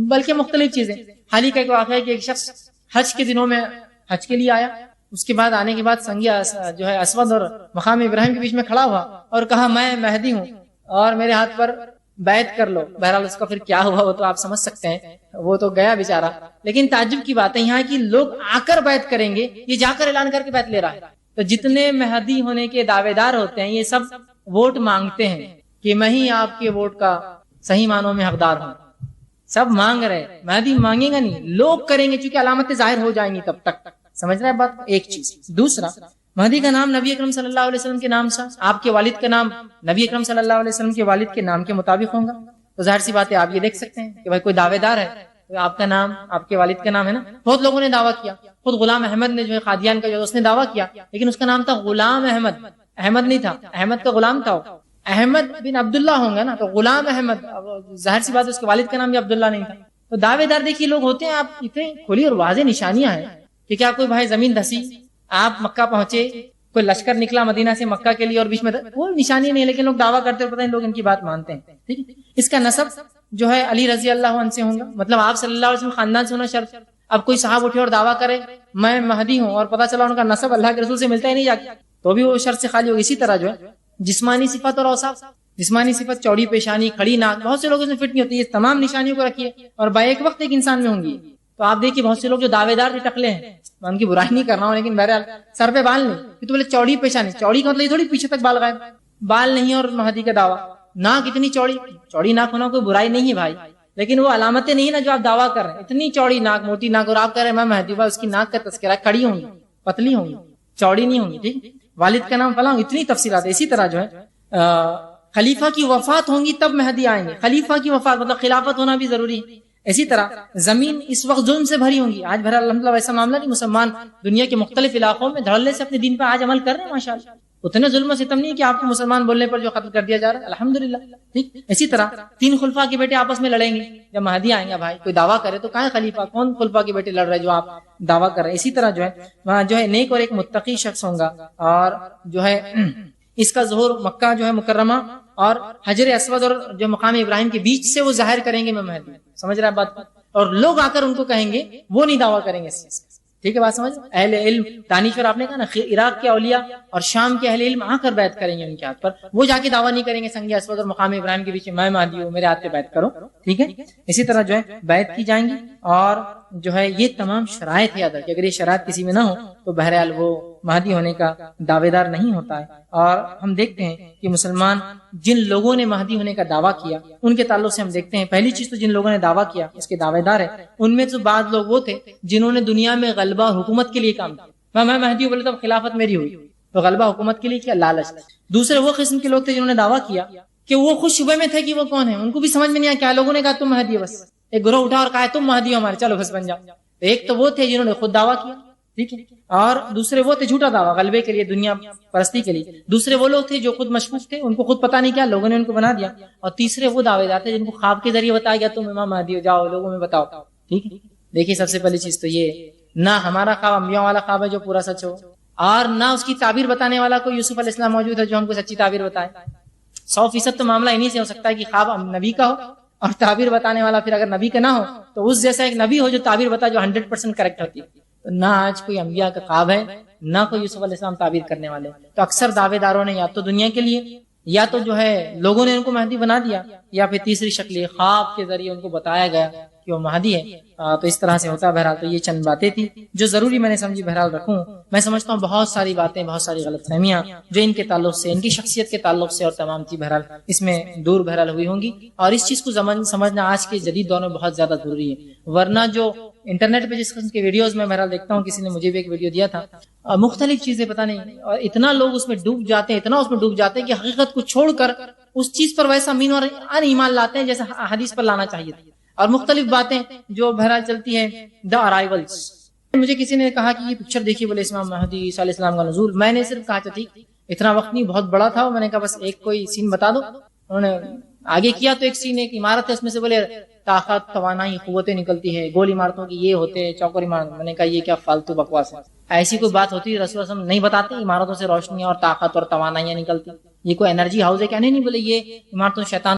بلکہ مختلف چیزیں. حال ہی کا ایک واقعہ ہے کہ ایک شخص حج کے دنوں میں حج کے لیے آیا. اس کے بعد آنے کے بعد سنگ جو ہے اسود اور مقام ابراہیم کے بیچ میں کھڑا ہوا اور کہا میں مہدی ہوں اور میرے ہاتھ پر بیعت کر لو. بہرحال اس کا پھر کیا ہوا وہ تو آپ سمجھ سکتے ہیں، وہ تو گیا بیچارہ. لیکن تعجب کی بات ہے یہاں کی لوگ آ کر بیعت کریں گے، یہ جا کر اعلان کر کے بیعت لے رہا ہے. تو جتنے مہدی ہونے کے دعوے دار ہوتے ہیں یہ سب ووٹ مانگتے ہیں کہ میں ہی آپ کے ووٹ کا صحیح معنوں میں حقدار ہوں. سب مانگ رہے، مہدی مانگے گا نہیں، لوگ کریں گے چونکہ علامتیں ظاہر ہو جائیں گی تب تک. سمجھ رہے بات؟ ایک چیز. دوسرا، مہدی کا نام نبی اکرم صلی اللہ علیہ وسلم کے نام سے، آپ کے والد کا نام نبی اکرم صلی اللہ علیہ وسلم کے والد کے نام کے مطابق ہوگا. تو ظاہر سی بات ہے آپ یہ دیکھ سکتے ہیں کہ بھائی کوئی دعوے دار ہے تو آپ کا نام آپ کے والد کا نام ہے نا. بہت لوگوں نے دعویٰ کیا، خود غلام احمد نے جو ہے قادیان کا جو اس نے دعویٰ کیا، لیکن اس کا نام تھا غلام احمد. احمد نہیں تھا، احمد کا غلام تھا. احمد بن عبداللہ ہوں گا نا، تو غلام احمد، ظاہر سی بات اس کے والد کا نام بھی عبداللہ نہیں تھا. تو دعوے دار دیکھیے لوگ ہوتے ہیں. آپ اتنے کھلی اور واضح نشانیاں ہیں کہ کیا کوئی بھائی زمین دھسی، آپ مکہ پہنچے، کوئی لشکر نکلا مدینہ سے مکہ کے لیے اور بیچ میں وہ نشانی نہیں ہے، لیکن لوگ دعویٰ کرتے ہیں، پتہ نہیں لوگ ان کی بات مانتے ہیں. ٹھیک ہے، اس کا نسب جو ہے علی رضی اللہ عنہ سے ہوں گا، مطلب آپ صلی اللہ علیہ وسلم خاندان سے ہونا شرط. اب کوئی صاحب اٹھے اور دعویٰ کرے میں مہدی ہوں اور پتہ چلا ان کا نسب اللہ کے رسول سے ملتا ہی نہیں جا کے، تو بھی وہ شرط سے خالی ہوگی. اسی طرح جو ہے جسمانی صفت اور اوصاف، جسمانی صفت چوڑی پیشانی، کھڑی ناک، بہت سے لوگ اس میں فٹ نہیں ہوتے. یہ تمام نشانیوں کو رکھیے اور ایک وقت ایک انسان میں ہوں گی. تو آپ دیکھیے بہت سے لوگ جو دعوے دار ٹکلے ہیں، میں ان کی برائی نہیں کر رہا ہوں، لیکن بہرحال سر پہ بال نہیں، کہ تو بولے چوڑی پیشانی، چوڑی کا مطلب یہ تھوڑی پیچھے تک بال غائب، بال نہیں اور مہدی کا دعویٰ. ناک اتنی چوڑی ناک ہونا کوئی برائی نہیں ہے بھائی، لیکن وہ علامتیں نہیں نا جو آپ دعویٰ کر رہے ہیں. اتنی چوڑی ناک، موٹی ناک، اور آپ کہہ رہے ہیں میں مہدی ہوں، اس کی ناک کا تذکرہ کھڑی ہوں گی، پتلی ہوں گی، چوڑی نہیں ہوں گی. ٹھیک، والد کا نام فلاں، اتنی تفصیلات ہے. اسی طرح جو ہے خلیفہ کی وفات ہوں گی تب مہدی آئیں گے. خلیفہ کی وفات مطلب خلافت ہونا بھی ضروری ہے. اسی طرح زمین اس وقت ظلم سے بھری ہوں گی. آج بھر الحمدللہ ویسا معاملہ نہیں، مسلمان دنیا کے مختلف علاقوں میں دھڑلے سے اپنے دین پہ آج عمل کر رہے ہیں ماشاءاللہ. اتنے ظلم و ستم نہیں کہ آپ کو مسلمان بولنے پر جو قتل کر دیا جا رہا ہے، الحمدللہ. ٹھیک، اسی طرح 3 خلفاء کے بیٹے آپس میں لڑیں گے جب مہدی آئیں گے. بھائی کوئی دعویٰ کرے تو کہاں خلیفہ، کون خلفاء کے بیٹے لڑ رہے جو آپ دعویٰ کر رہے ہیں. اسی طرح جو ہے وہاں جو ہے نیک اور ایک متقی شخص ہوں گا، اور جو ہے اس کا ظہور مکہ جو ہے مکرمہ اور حجر اسود اور جو مقام ابراہیم کے بیچ سے وہ ظاہر کریں گے میں مہدی. سمجھ رہے ہیں بات؟ اور لوگ آ کر ان کو کہیں گے، وہ نہیں دعویٰ کریں گے اس چیز. ٹھیک ہے بات سمجھ؟ اہل علم دانشور آپ نے کہا نا، عراق کے اولیاء اور شام کے اہل علم آ کر بیعت کریں گے ان کے ہاتھ پر. وہ جا کے دعویٰ نہیں کریں گے سنگ اسود اور مقام ابراہیم کے بیچ میں مہدی ہوں میرے ہاتھ پہ بیعت کرو. ٹھیک ہے، اسی طرح جو ہے بیعت کی جائیں گی. اور جو ہے یہ تمام شرائط ہے ادا کہ اگر یہ شرائط کسی میں نہ ہو تو بہرحال وہ مہدی ہونے کا دعوے دار نہیں ہوتا ہے. اور ہم دیکھتے ہیں کہ مسلمان جن لوگوں نے مہدی ہونے کا دعویٰ کیا ان کے تعلق سے ہم دیکھتے ہیں، پہلی چیز تو جن لوگوں نے دعویٰ کیا اس کے دعوے دار ہیں، ان میں تو بعض لوگ وہ تھے جنہوں نے دنیا میں غلبہ اور حکومت کے لیے کام کیا. میں مہدی بولے تو خلافت میری ہوئی، تو غلبہ حکومت کے لیے کیا، لالچ. دوسرے وہ قسم کے لوگ تھے جنہوں نے دعویٰ کیا کہ وہ خود شبے میں تھے کہ وہ کون ہے، ان کو بھی سمجھ میں نہیں آیا. کیا لوگوں نے کہا تم مہدی ہو، بس ایک گروہ اٹھا اور کہا تم مہدی ہو ہمارے، چلو بس بن جاؤ. ایک تو وہ تھے جنہوں نے خود دعویٰ کیا ٹھیک ہے. اور دوسرے وہ تھے جھوٹا دعویٰ غلبے کے لیے، دنیا پرستی کے لیے. دوسرے وہ لوگ تھے جو خود مشکوک تھے، ان کو خود پتہ نہیں کیا لوگوں نے ان کو بنا دیا. اور تیسرے وہ دعوے دار تھے جن کو خواب کے ذریعے بتایا گیا تم امام مہدی ہو، جاؤ لوگوں میں بتاؤ. ٹھیک ہے. دیکھیے سب سے پہلی چیز تو یہ، نہ ہمارا خواب انبیاء والا خواب ہے جو پورا سچ ہو، اور نہ اس کی تعبیر بتانے والا کوئی یوسف علیہ السلام موجود ہے جو ہم کو سچی تعبیر بتائے. 100% تو معاملہ انہی سے ہو سکتا ہے کہ خواب نبی کا ہو اور تعبیر بتانے والا پھر اگر نبی کا نہ ہو تو اس جیسا ایک نبی ہو جو تعبیر بتا جو 100% کریکٹ ہوتی ہے. تو نہ آج کوئی انبیاء کا خواب ہے، نہ کوئی یوسف علیہ السلام تعبیر کرنے والے. تو اکثر دعوے داروں نے یا تو دنیا کے لیے، یا تو جو ہے لوگوں نے ان کو مہدی بنا دیا، یا پھر تیسری شکل یہ خواب کے ذریعے ان کو بتایا گیا کہ وہ مہدی ہے. تو اس طرح سے ہوتا ہے. بہرحال تو یہ چند باتیں تھی جو ضروری میں نے سمجھی بہرحال رکھوں. میں سمجھتا ہوں بہت ساری باتیں، بہت ساری غلط فہمیاں جو ان کے تعلق سے، ان کی شخصیت کے تعلق سے اور تمام چیز بہرحال اس میں دور بہرحال ہوئی ہوں گی. اور اس چیز کو سمجھنا آج کے جدید دور میں بہت زیادہ ضروری ہے. ورنہ جو انٹرنیٹ پہ جس قسم کے ویڈیوز میں بہرحال دیکھتا ہوں، کسی نے مجھے بھی ایک ویڈیو دیا تھا، مختلف چیزیں پتہ نہیں، اور اتنا لوگ اس میں ڈوب جاتے ہیں، اتنا اس میں ڈوب جاتے ہیں کہ حقیقت کو چھوڑ کر اس چیز پر ویسا مین اور ان ایمان لاتے ہیں جیسے حدیث پر لانا چاہیے تھا. اور مختلف باتیں جو بہرحال چلتی ہیں. دا ارائیولز، مجھے کسی نے کہا کہ یہ پکچر دیکھیے، بولے امام مہدی عیسیٰ علیہ السلام کا نزول. میں نے صرف کہا ٹھیک، اتنا وقت نہیں، بہت بڑا تھا. میں نے کہا بس ایک کوئی سین بتا دو. انہوں نے آگے کیا تو ایک سین، ایک عمارت ہے، اس میں سے بولے طاقت، توانائی، قوتیں نکلتی ہے، گول عمارتوں کی یہ ہوتے ہیں، چوکور عمارت. میں نے کہا یہ کیا فالتو بکواس ہے، ایسی کوئی بات ہوتی ہے رسول اللہ صلی اللہ علیہ وسلم نہیں بتاتے عمارتوں سے روشنیاں اور طاقت اور توانائیاں نکلتی؟ یہ کوئی انرجی ہاؤس ہے کیا؟ نہیں بولے یہ عمارتوں شیطان